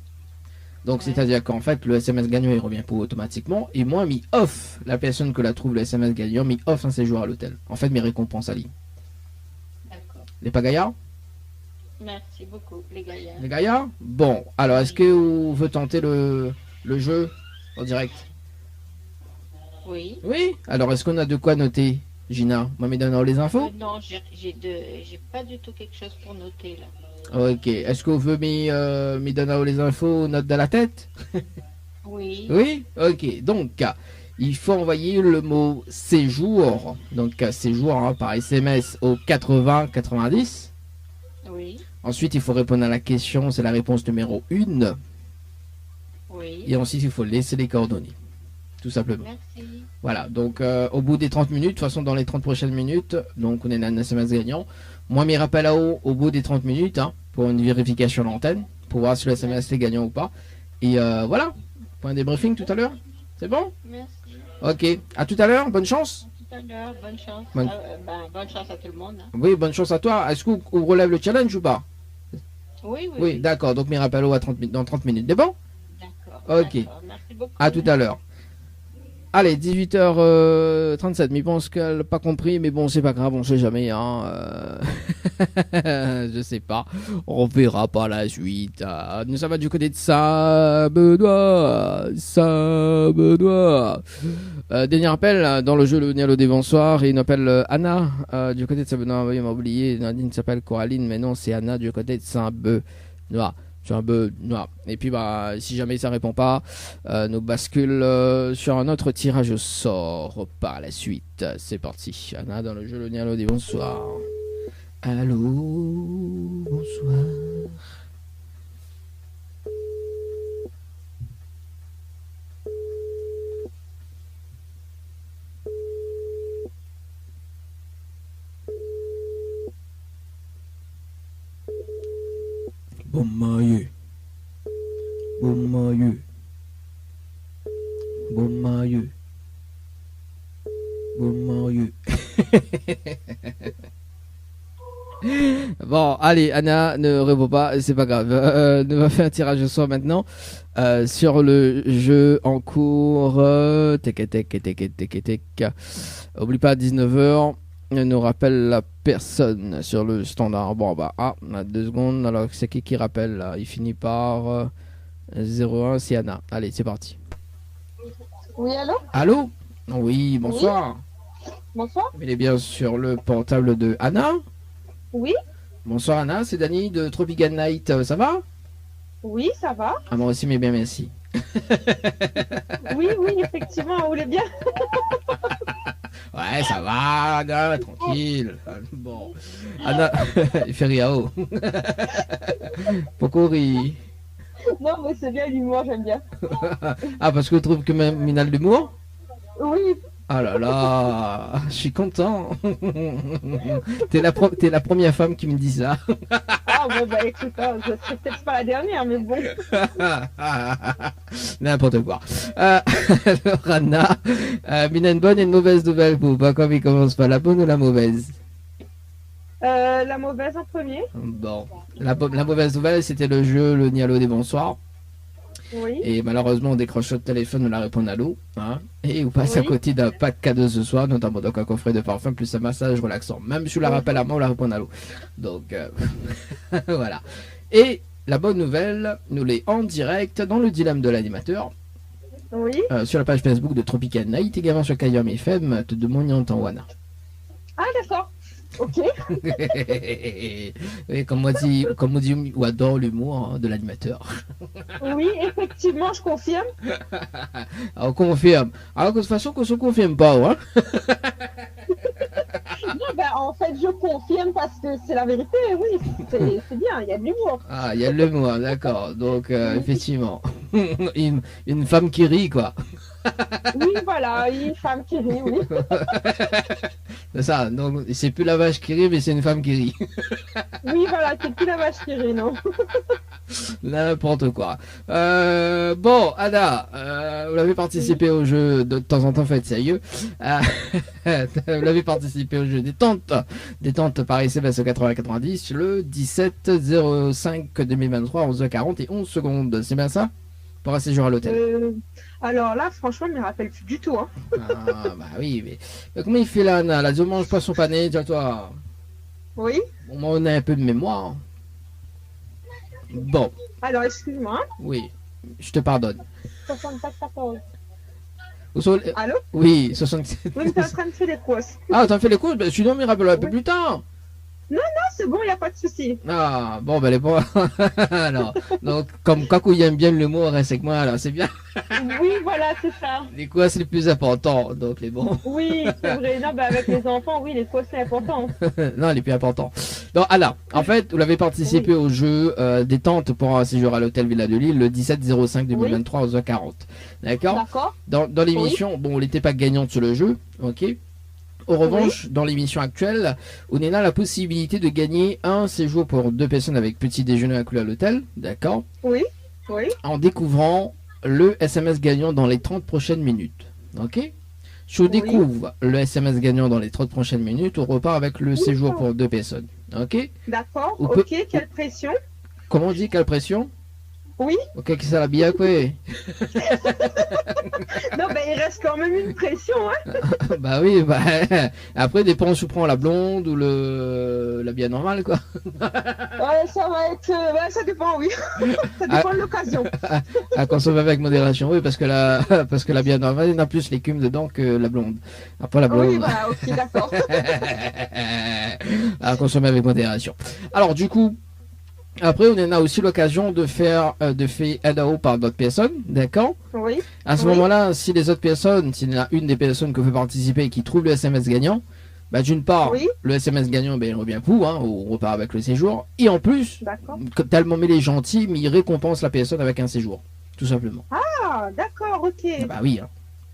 Donc, c'est-à-dire qu'en fait, le SMS gagnant, il revient pour automatiquement. Et moi, mis off la personne que la trouve le SMS gagnant, mis off un séjour à l'hôtel. En fait, mes récompenses à ligne.
D'accord.
Les pas gaillards?
Merci beaucoup, les gaillards.
Les gaillards? Bon, alors est-ce que vous veut tenter le jeu en direct?
Oui.
Oui. Alors est-ce qu'on a de quoi noter, Gina? Moi, me donne les infos?
Non, j'ai pas du tout quelque chose pour noter là.
Ok. Est-ce que vous veut me donner les infos, note dans la tête?
Oui.
Oui. Ok. Donc, il faut envoyer le mot séjour. Donc, séjour hein, par SMS au 80-90.
Oui.
Ensuite, il faut répondre à la question, c'est la réponse numéro 1.
Oui.
Et ensuite, il faut laisser les coordonnées. Tout simplement.
Merci.
Voilà, donc au bout des 30 minutes, de toute façon dans les 30 prochaines minutes, donc on est un SMS gagnant. Moi, mes rappels à eau au bout des 30 minutes, hein, pour une vérification à l'antenne, pour voir si le SMS est gagnant ou pas. Et voilà, point débriefing tout à l'heure. C'est bon?
Merci.
Ok, à tout à l'heure, bonne chance.
Tout à l'heure, bonne chance.
Bonne-
Bonne chance à tout le monde. Hein.
Oui, bonne chance à toi. Est-ce qu'on relève le challenge ou pas?
Oui, oui.
Oui, d'accord, donc mes rappels à eau dans 30 minutes. C'est bon?
D'accord.
Ok.
D'accord. Merci beaucoup.
À tout à l'heure. Allez, 18h37, mais je pense qu'elle n'a pas compris, mais bon, c'est pas grave, on sait jamais, hein. Je sais pas, on verra par la suite. Nous sommes du côté de Saint-Benoît. Dernier appel dans le jeu Le Nialo des Bonsoirs, et il appelle Anna du côté de Saint-Benoît. Oui, on m'a oublié, Nadine s'appelle Coraline, mais non, c'est Anna du côté de Saint-Benoît. C'est un peu noir. Et puis bah si jamais ça répond pas, nous bascule sur un autre tirage au sort par la suite. C'est parti. Anna dans le jeu le Nialo dit bonsoir. Allô, bonsoir. Bon maillot. Bon maillot. Bon maillot. Bon maillot. Bon, allez, Anna ne répond pas, c'est pas grave. Nous va faire un tirage au sort maintenant sur le jeu en cours. Oublie pas, à 19h, nous rappelle la personne sur le standard. Bon, bah, on a 2 secondes. Alors, c'est qui rappelle là? Il finit par 01, c'est Anna. Allez, c'est parti.
Oui, allô?
Allô? Oui, bonsoir.
Oui. Bonsoir.
Il est bien sur le portable de Anna?
Oui.
Bonsoir Anna, c'est Dany de Tropical Night, ça va?
Oui, ça va.
Ah, moi aussi, mais bien merci.
Oui, effectivement, vous voulez bien?
Ouais, ça va, Anna, tranquille. Bon, Anna, il fait rire. Pourquoi rire?
Non, mais c'est bien l'humour, j'aime bien.
Ah, parce que tu trouves que même Mina de l'humour?
Oui.
Ah là là, je suis content. T'es la première femme qui me dit ça.
Ah bon, bah écoute, je serai peut-être pas la dernière, mais bon.
N'importe quoi. Alors Anna, une bonne et une mauvaise nouvelle pour pas comme il commence pas, la bonne ou la mauvaise?
La mauvaise en premier.
Bon, la mauvaise nouvelle, c'était le jeu le Nialo des bonsoirs.
Oui.
Et malheureusement, on décroche notre téléphone, on la répond à l'eau. Hein, et on passe à côté d'un pack cadeau ce soir, notamment donc un coffret de parfum plus un massage relaxant. Même si je la rappelle à moi, on la répond à l'eau. Donc, voilà. Et la bonne nouvelle, nous l'est en direct dans le dilemme de l'animateur.
Oui.
Sur la page Facebook de Tropical Night, également sur Kayom FM, de Mouniantan Wana.
Ah, d'accord. Ok.
Oui, comme on dit, on adore l'humour de l'animateur.
Oui, effectivement, je confirme.
On confirme. Alors que de toute façon, qu'on se confirme pas, hein.
Non, ben, en fait, je confirme parce que c'est la vérité, oui. C'est bien, il y a de l'humour.
Ah, il y a de l'humour, d'accord. Donc, effectivement, une femme qui rit, quoi.
Oui, voilà, une femme qui rit, oui.
C'est ça, donc c'est plus la vache qui rit, mais c'est une femme qui rit.
Oui, voilà, c'est plus la vache qui rit, non.
N'importe quoi. Bon, Anna, vous l'avez participé au jeu de temps en temps, faites sérieux. Vous l'avez participé au jeu détente par SMS au 80-90 le 17-05-2023, 11h40 et 11 secondes. C'est bien ça? Pour un séjour à l'hôtel.
Alors là, franchement, je ne me rappelle plus du tout. Hein.
Ah, bah oui, mais comment il fait là, Anna? La mange poisson pané, dis-toi.
Oui.
Bon, moi, on a un peu de mémoire. Bon.
Alors, excuse-moi.
Oui, je te pardonne.
64-14.
Allô? Oui, 67.
Oui, mais t'es en train de faire les courses.
Ah, t'as fait les courses? Ben, sinon, me rappelle un peu plus tard.
Non, c'est bon, il n'y a pas de souci.
Ah, bon, ben, les bons. Alors, donc, comme Kakou aime bien l'humour, reste avec moi, alors, c'est bien.
Oui, voilà, c'est ça.
Les quoi, c'est les plus importants, donc les bons.
Oui, c'est vrai. Non, bah, avec les enfants, oui, les courses, c'est important.
Non, les plus importants. Donc, alors, en fait, vous l'avez participé au jeu détente pour un séjour à l'hôtel Villa de Lille le 17-05-2023 aux 40. D'accord?
D'accord.
Dans l'émission, bon, on n'était pas gagnante sur le jeu, ok? En revanche, dans l'émission actuelle, on a la possibilité de gagner un séjour pour 2 personnes avec petit déjeuner inclus à l'hôtel, d'accord?
Oui.
En découvrant le SMS gagnant dans les 30 prochaines minutes, ok? Si on découvre le SMS gagnant dans les 30 prochaines minutes, on repart avec le séjour pour 2 personnes, ok?
D'accord, quelle pression?
Comment on dit, quelle pression?
Oui.
Ok, qui ça la bien quoi?
Non, ben il reste quand même une pression, hein.
Bah oui, bah après dépend si on prend la blonde ou la bien normale quoi.
Ouais, ça va être, ça dépend, oui. Ça dépend de l'occasion.
À consommer avec modération, oui, parce que la bien normale il a plus l'écume dedans que la blonde. Après la blonde.
Oui, voilà, ok, d'accord.
À consommer avec modération. Alors du coup. Après, on en a aussi l'occasion de faire NAO par d'autres personnes, d'accord?
Oui.
À ce
Oui.
moment-là, si les autres personnes, s'il y en a une des personnes qui veut participer et qui trouve le SMS gagnant, bah d'une part,
Oui.
le SMS gagnant, ben il revient pour, hein, on repart avec le séjour. Et en plus,
D'accord.
tellement il est gentil, mais il récompense la personne avec un séjour, tout simplement.
Ah, d'accord, ok.
Bah oui, hein.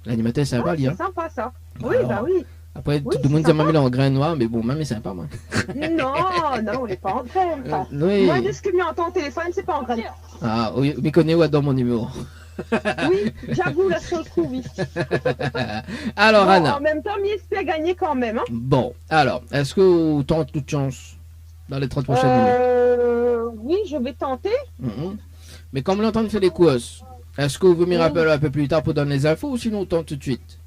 L'animateur c'est sympa, lui.
C'est
Hein.
sympa ça. Oui,
Alors,
bah oui.
Après,
Oui,
tout le monde
c'est
dit
sympa.
là en grain noir, mais bon, même c'est sympa, moi.
Non, non, on n'est pas en train. Enfin,
Oui.
Moi, de ce que m'entend au téléphone, c'est pas en train.
Ah, oui, mais connais où dans mon numéro.
Oui, j'avoue, la chose trouve oui.
Alors,
Bon,
Anna.
en même temps, m'y espère gagner quand même. Hein.
Bon, alors, est-ce que vous tentez toute chance dans les 30 prochaines minutes?
Oui, je vais tenter.
Mhm. Mais comme l'entendre fait les courses, est-ce que vous me rappelez un peu plus tard pour donner les infos ou sinon on tente tout de suite?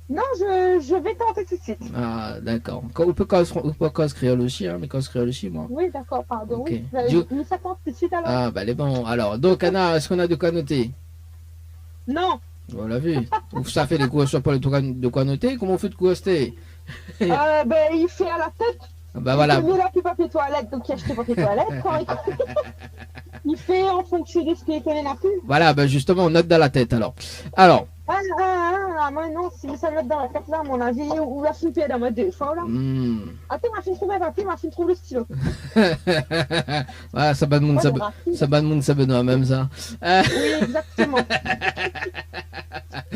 Non, je vais tenter tout de suite.
Ah, d'accord. On peut cause créole aussi, hein, mais cause créole aussi, moi.
Oui, d'accord, pardon.
Ok.
Oui.
Dieu-
Mais ça tente tout de suite alors.
Ah, bah, les bons. Alors, donc, Anna, est-ce qu'on a de quoi noter?
Non.
On l'a vu. Ou ça fait les courses, soit pas de quoi noter? Comment on fait de courses?
Ben, il fait à la tête.
Bah, voilà.
Il met la plus papier toilette, donc il achète papier toilette. Quand il fait en fonction de ce qu'il connaît la pub.
Voilà, bah, justement, on note dans la tête, alors. Alors,
Moi non, si ça me met dans la tête là, à mon avis, ou la fille dans ma deux fois là. Attends, ma fille trouve un papier, ma fille trouve le stylo.
voilà, ça bat de monde, ça bat de monde, ça Benoît, même ça.
Oui, exactement.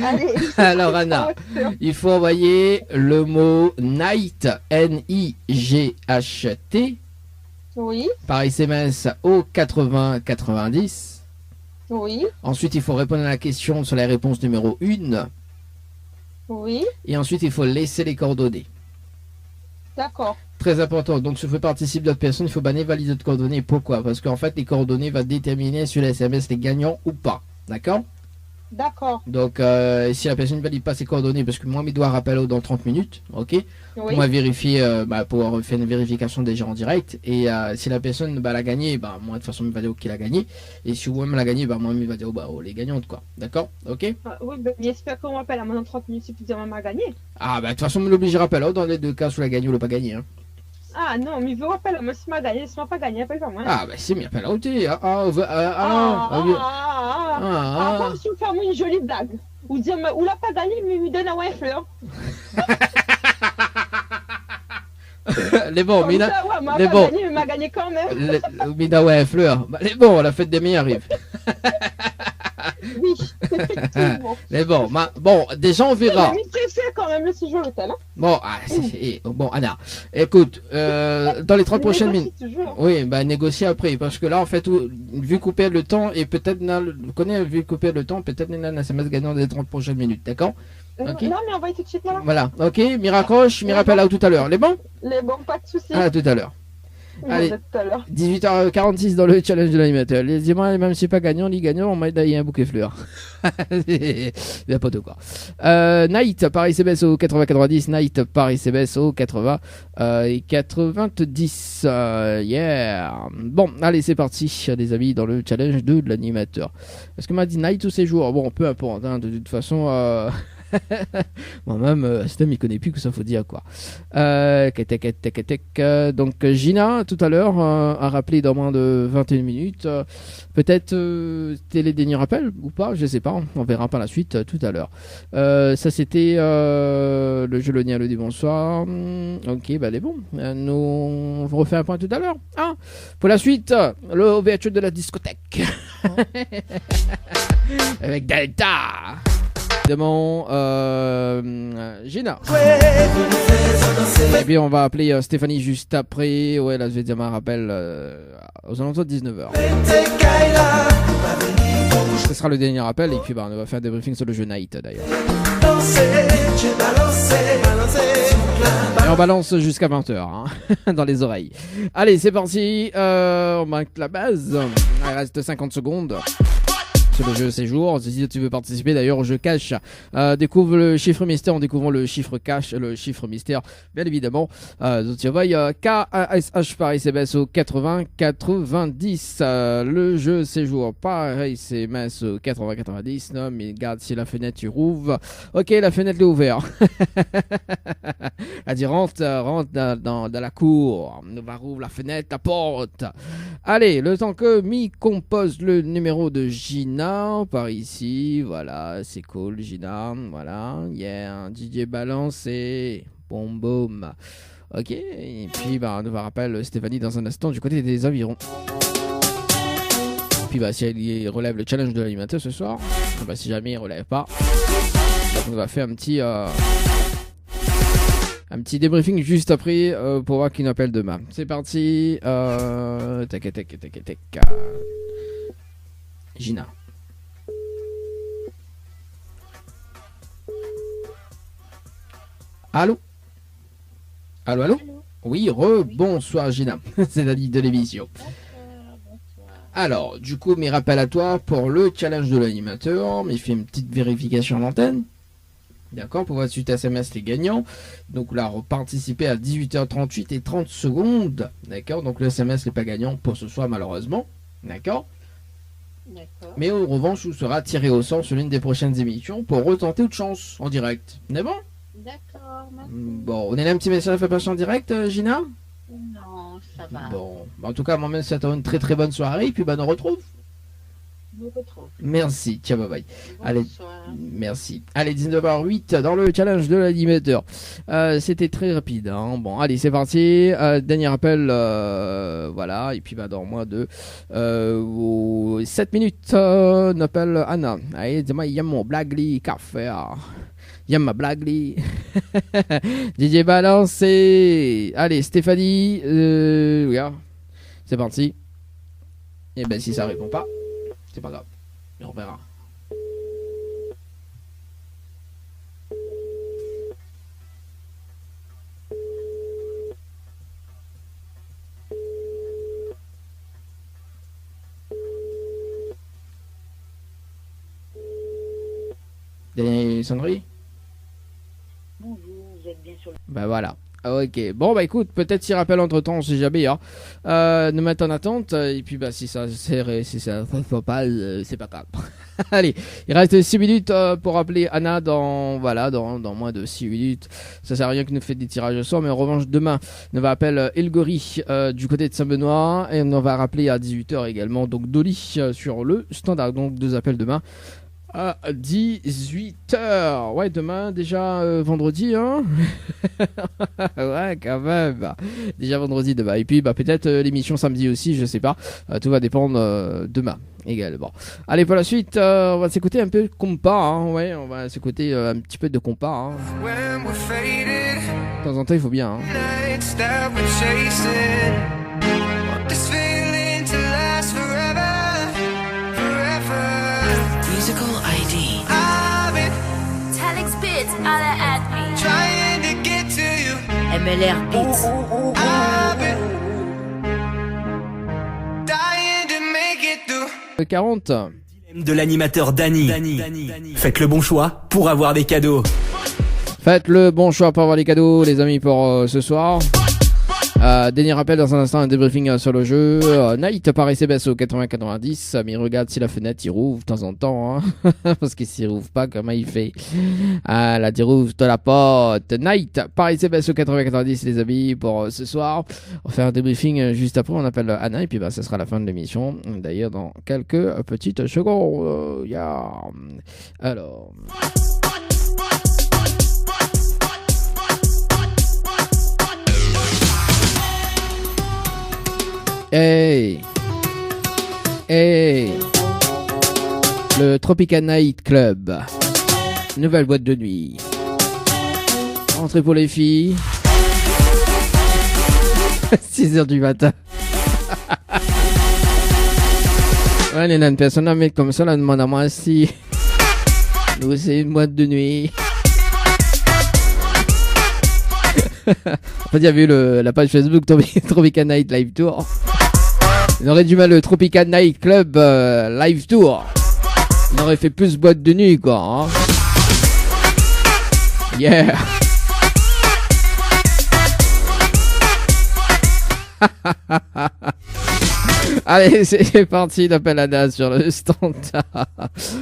Allez.
Alors, Anna, il faut envoyer le mot night, N-I-G-H-T,
Oui,
par SMS au 80 90.
oui,
Ensuite, il faut répondre à la question sur la réponse numéro 1.
oui,
Et ensuite, il faut laisser les coordonnées.
d'accord.
Très important. Donc, si vous participez d'autres personnes, il faut bien valider d'autres coordonnées. Pourquoi? Parce qu'en fait, les coordonnées vont déterminer sur les SMS les gagnants ou pas. D'accord?
D'accord.
Donc, si la personne ne valide pas ses coordonnées, parce que moi, il doit rappeler dans 30 minutes, ok? Pour
Oui,
moi vérifier, pour faire une vérification déjà en direct. Et si la personne l'a gagné, moi de toute façon, il va dire qu'il a gagné. Et si moi-même l'a gagné, moi, il va dire les gagnantes, quoi. D'accord? Ok?
oui, ben, j'espère qu'on m'appelle à moins de 30 minutes si plus maman a gagné.
Ah, bah, de toute façon, on l'oblige à rappeler dans les deux cas, soit la gagné ou le pas gagné. Hein.
Ah non, mais il veut rappeler, moi si m'a gagné, si m'a pas gagné, appelle pas moi.
Ah, bah, c'est bien, appelle à ôter.
Après, si vous faites une jolie blague, ou dire, ou l'a pas gagné, mais il lui donne un ouais fleur.
Les bons,
Comme
Mina.
ça, ouais, m'a
les
pas
bons.
gagné, mais m'a gagné quand même.
Mina, ouais, fleur. Bah, les bons, la fête des meilleurs arrive.
Oui, effectivement.
Les bons, bon, déjà, on verra.
Mais il préfère quand même le séjour à l'hôtel. Hein.
Bon, bon, Anna, écoute, dans les 30 prochaines minutes. Oui, bah négocier après, parce que là, en fait, vu couper le temps, et peut-être, vous connaissez, vu couper le temps, peut-être, il y a un SMS gagnant des 30 prochaines minutes, d'accord? Ok.
Non, mais on va y tout de suite, voilà.
Voilà, ok, m'y raccroche, m'y rappelle à tout à l'heure. Les bons?
Les bons, pas de soucis.
À tout à l'heure. Allez.
À tout à l'heure.
18h46 dans le challenge de l'animateur. Dis-moi, même si c'est pas gagnant, ni gagnant, on m'a donné un bouquet fleurs. N'importe quoi. Night par SMS au 80-90. Night par SMS au 80 et 90. Yeah. Bon, allez, c'est parti, les amis, dans le challenge de l'animateur. Est-ce que m'a dit Night tous ces jours? Bon, peu importe, hein, de toute façon. Moi-même, Stem il connaît plus que ça faut dire quoi. Donc Gina tout à l'heure a rappelé dans moins de 21 minutes. Peut-être c'était les derniers rappels ou pas, je sais pas. On verra par la suite tout à l'heure. Ça c'était le jeu le dit bonsoir. Ok, bah les bons. Nous on refait un point tout à l'heure. Ah, pour la suite, le ouverture de la discothèque avec Delta. Évidemment, Gina. Et puis on va appeler Stéphanie juste après. Ouais, là je vais dire un rappel aux alentours de 19h. Ce sera le dernier rappel et puis on va faire des briefings sur le jeu Night d'ailleurs. Et on balance jusqu'à 20h hein, dans les oreilles. Allez, c'est parti. On marque la base. Il reste 50 secondes. sur le jeu séjour. Si tu veux participer d'ailleurs au jeu cash, découvre le chiffre mystère en découvrant le chiffre cash, le chiffre mystère, bien évidemment. Donc tu vois, KASH par SMS au 80 90. Le jeu séjour par SMS au 80 90. Non, mais regarde si la fenêtre tu rouvres. Ok, la fenêtre est ouverte. Elle dit rentre dans la cour. On va rouvrir la fenêtre, la porte. Allez, le temps que Mi compose le numéro de Gina par ici. Voilà, c'est cool, Gina. Voilà, yeah, DJ balance et boum boum. Ok, et puis on va rappeler Stéphanie dans un instant du côté des environs. Et puis si elle relève le challenge de l'animateur ce soir, si jamais il relève pas, on va faire un petit débriefing juste après pour voir qui nous appelle demain. C'est parti. Tac. Gina. Allô. Oui, bonsoir Gina. C'est la ligne de l'émission. Alors, du coup, mes rappels à toi pour le challenge de l'animateur, mais fais une petite vérification à l'antenne. D'accord, pour voir suite SMS les gagnants. Donc là, participer à 18h38 et 30 secondes. D'accord, donc le SMS n'est pas gagnant pour ce soir malheureusement. D'accord. Mais en revanche, vous sera tiré au sort sur l'une des prochaines émissions pour retenter autre chance en direct. On est bon?
D'accord, merci.
Bon, on est là un petit message de passer en direct, Gina?
Non, ça va.
Bon, en tout cas, moi-même, ça une très très bonne soirée, et puis on retrouve. Merci, ciao, bye bye. Allez, merci. Allez, 19h08 dans le challenge de l'animateur. C'était très rapide. Hein. Bon, allez, c'est parti. Dernier appel, voilà. Et puis, dans moins de 7 minutes, on appelle Anna. Allez, dis-moi, il y a mon blagli café. Il y a ma blagli. DJ balance. Allez, Stéphanie. Regarde. C'est parti. Et ben, si ça répond pas. C'est pas grave, on verra. Des sonneries?
Bonjour, vous êtes bien sur le...
Bah voilà. Ok, bon écoute, peut-être s'il rappelle entre temps, on sait jamais, hein. Nous mettre en attente, et puis si ça faut pas, c'est pas grave. Allez, il reste 6 minutes pour appeler Anna dans moins de 6 minutes. Ça sert à rien que nous fait des tirages au sort, mais en revanche demain, on va appeler Elgori du côté de Saint-Benoît, et on va rappeler à 18h également, donc Dolly sur le standard, donc 2 appels demain. À 18h. Ouais, demain, déjà vendredi, hein. Ouais, quand même. Déjà vendredi demain. Et puis, peut-être l'émission samedi aussi, je sais pas. Tout va dépendre demain également. Allez, pour la suite, on va s'écouter un peu de compas, hein. Ouais, on va s'écouter un petit peu de compas, hein. De temps en temps, il faut bien, hein.
MLR Beats.
40.
De l'animateur Dany. Faites le bon choix pour avoir des cadeaux.
Faites le bon choix pour avoir les cadeaux, les amis, pour ce soir. Dernier rappel dans un instant, un débriefing sur le jeu. Night par SMS au 80-90, mais regarde si la fenêtre il rouvre de temps en temps, hein. Parce que s'il rouvre pas, comment il fait? La rouvre de la porte. Night par SMS au 80-90, les amis, pour ce soir. On fait un débriefing juste après, on appelle Anna, et puis ça sera la fin de l'émission. D'ailleurs, dans quelques petites secondes. Alors... Hey, le Tropica Night Club, nouvelle boîte de nuit. Entrée pour les filles. 6h du matin. Ouais, les naines, personne n'a mis comme ça, la demande à moi si nous c'est une boîte de nuit. En fait, il y a vu la page Facebook Tropica Night Live Tour. On aurait du mal le Tropica Night Club Live Tour. On aurait fait plus boîte de nuit, quoi. Hein. Yeah. Allez, c'est parti, l'appel Anna sur le standard.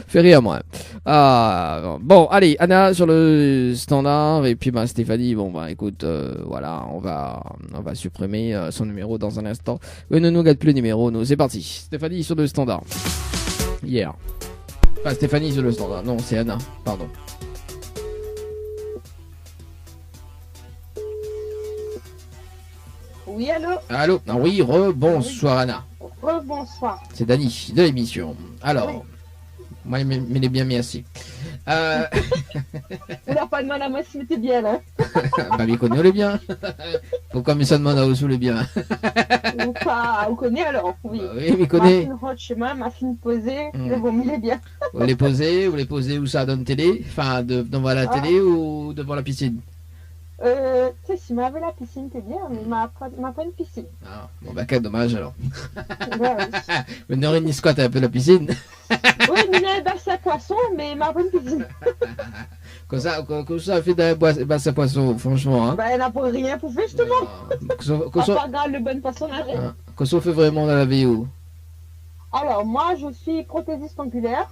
Fais rire, moi. Ah, bon, allez, Anna sur le standard. Et puis, bah, Stéphanie, bon, bah, écoute, voilà, on va supprimer son numéro dans un instant. Ne nous gâte plus le numéro, nous. C'est parti. Stéphanie sur le standard. Yeah. Pas Stéphanie sur le standard. Non, c'est Anna. Pardon.
Oui, allô?
Allô? Ah oui, bonsoir Anna.
Bonsoir.
C'est Dani de l'émission. Alors, oui. Moi, il est bien merci.
On n'a pas demandé à moi si c'était bien, là.
Bah, mais connaît le bien. Pourquoi me ça demande à vous le bien?
Vous connaissez alors? Oui.
Bah, oui, mais connaît.
Ma fille rentre chez moi, ma fille posée, le bon, il est bien.
Vous les posez où ça donne télé? Enfin, devant la télé ou devant la piscine?
Tu sais, si m'avait la piscine, c'est bien, mais m'a pas une piscine.
Ah, bon, bah, quel dommage alors.
Ouais,
mais Norine ni squatte un peu la piscine.
Oui, mais il y a un bassin à poisson, mais m'a pas une piscine.
Comme ça fait d'un bassin à poisson, franchement. Hein.
Bah, elle n'a pas rien pour faire, justement. Pas grave, le bon poisson n'a rien.
Qu'est-ce qu'on fait vraiment dans la vie où?
Alors, moi, je suis prothésiste oculaire.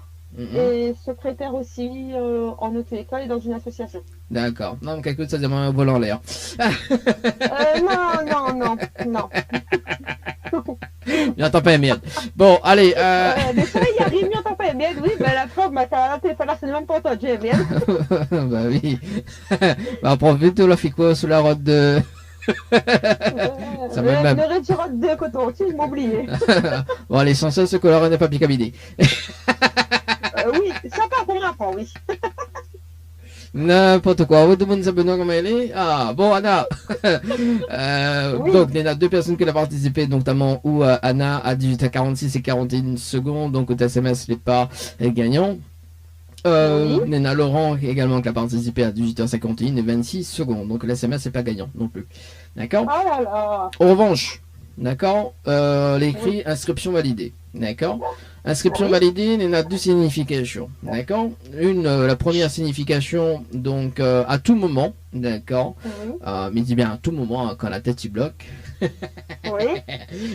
Et secrétaire aussi en auto-école et dans une association.
D'accord. Non, mais quelque chose, ça demande un vol en l'air.
Non.
J'entends pas les merde. Bon, allez.
Des fois, il arrive, j'entends pas les merde, oui, mais la fois, ma téléphone là, c'est même pas entendu les merde.
Bah oui. Bah, on profite, on l'a fait quoi sous la route de.
Ça même. Le réduire de coton, si je m'oubliais.
Bon, l'essentiel, c'est que l'heure n'est pas picabiné.
Oui, ça part pour l'enfant, oui.
N'importe quoi. Vous demandez ça Benoît comment elle est? Ah, bon, Anna. Oui. Donc, il y a 2 personnes qui ont participé, notamment où Anna à 18h46 et 41 secondes. Donc, au SMS, les pas gagnants. Oui. Nena Laurent également qui a participé à 18h51 et 26 secondes. Donc, le SMS, c'est pas gagnant non plus. D'accord?
Oh là là.
En revanche, d'accord, l'écrit inscription validée. D'accord? Inscription validée, il y en a 2 significations, d'accord? La première signification, donc à tout moment, d'accord? Mais dis bien à tout moment, hein, quand la tête y bloque.
Oui.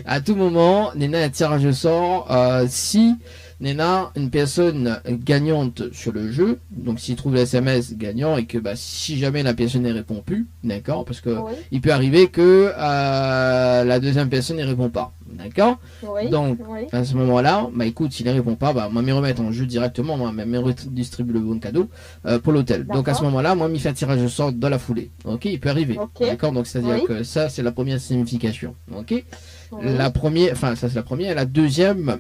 À tout moment, il y a un tirage au sort si il y a une personne gagnante sur le jeu, donc s'il trouve le SMS gagnant et que bah, si jamais la personne ne répond plus, d'accord? Parce que il peut arriver que la deuxième personne ne répond pas. D'accord? Donc, à ce moment-là, bah écoute, s'il ne répond pas, bah, moi, me remettre en jeu directement, moi, me redistribue le bon cadeau pour l'hôtel. Donc, à ce moment-là, moi, m'y fait un tirage au sort dans la foulée. Ok? Il peut arriver. D'accord? Donc, c'est-à-dire que ça, c'est la première signification. Ok? La première, enfin, ça, c'est la première. La deuxième,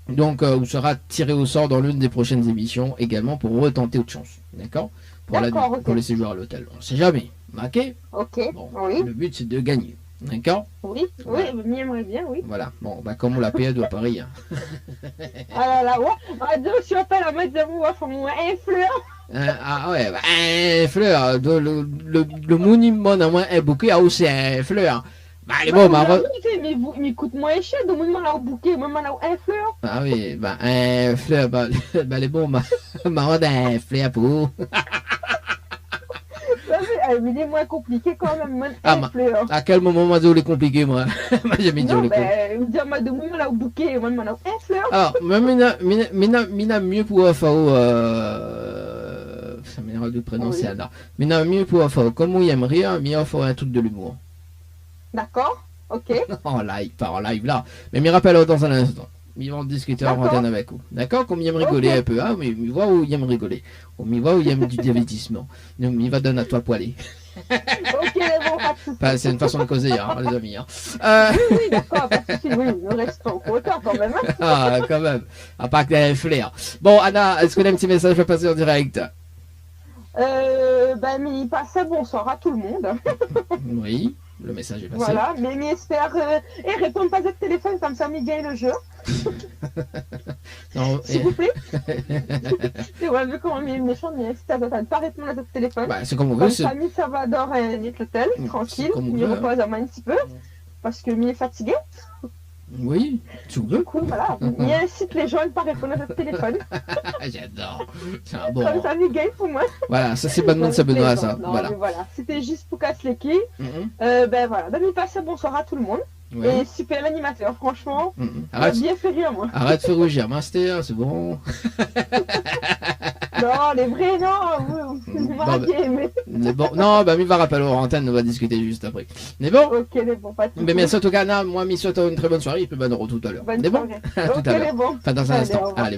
donc, vous sera tiré au sort dans l'une des prochaines émissions également pour retenter autre chance. D'accord? Pour les séjours à l'hôtel. On ne sait jamais. Ok? Bon, le but, c'est de gagner. D'accord?
Oui, j'aimerais bien, oui.
Voilà, bon, bah comme on l'a payé, elle doit pas rire.
Ah là là, ouais, donc si on fait la mode de moi, faut moins un fleur.
Ah ouais, bah, un fleur, le monument à moins un bouquet a aussi un fleur. Bah, les bon,
mais coûte moins cher, donc moi, là, au bouquet, moi, là, un fleur.
Ah oui, bah, un fleur, bah, les bon, bah, un fleur pour.
Mais il est moins compliqué quand même.
À quel moment moi je l'ai compliqué moi? Moi j'ai mis
non, ben, de moment là au bouquet, moi là un fleur.
Alors, mina mieux pour faire ça m'énerve de prononcer Anna. Mina mieux pour faire comme vous aime rire, mieux faire un truc de l'humour.
D'accord, ok.
En live, pas en live là. Mais me rappelle dans un instant. Ils vont discuter en antenne avec vous. D'accord? Comme il aime rigoler un peu, hein? Mais il voit où il aime rigoler. Il voit où il aime du divertissement. Il va donner à toi poiler.
Ok, bon,
c'est une façon de causer, hein, les amis. Hein.
Oui, d'accord, pas de soucis, oui, nous restons autant quand même.
Ah, quand même. À part que t'as un flair. Bon, Anna, est-ce que tu as un petit message à passer en direct?
Ben, mais il passe bonsoir à tout le monde.
Oui. Le message est passé.
Voilà, mais j'espère. Et répondre pas à votre téléphone, comme ça, me gagne le jeu. S'il vous plaît. C'est vrai, vu comment il est méchant, mais si t'as ne pas répondre à votre téléphone.
Bah, c'est comme on veut.
Comme ça, Salvador et l'hôtel, tranquille. Il repose à moi un petit peu. Parce que il est fatigué.
Oui, tu veux.
Du coup, voilà, il incite les gens à ne pas répondre à votre téléphone.
J'adore. C'est un bon.
Comme ça, les gars, pour moi.
Voilà, ça c'est Badman Sabenois, ça.
Non,
Voilà.
mais voilà, c'était juste pour casser les quilles. Ben voilà, ben, passez un bonsoir à tout le monde.
Ouais.
Et super l'animateur, franchement.
Arrête.
Bien fait rire, moi.
Arrête de faire rougir, Master, c'est bon.
Non, les vrais, non, vous m'arrêtez, mais...
Mais bon, non, bah, mi va rappeler au antenne, on va discuter juste après. Mais bon.
Ok, les bons, pas de soucis.
Mais merci en tout cas, Anna, moi, mi souhaite une très bonne soirée, et puis bonne heure tout à l'heure.
Bonne
Mais bon,
soirée.
à tout
Ok,
à
les
l'heure.
bons.
Enfin, dans un
Allez,
instant.
au revoir.
Allez.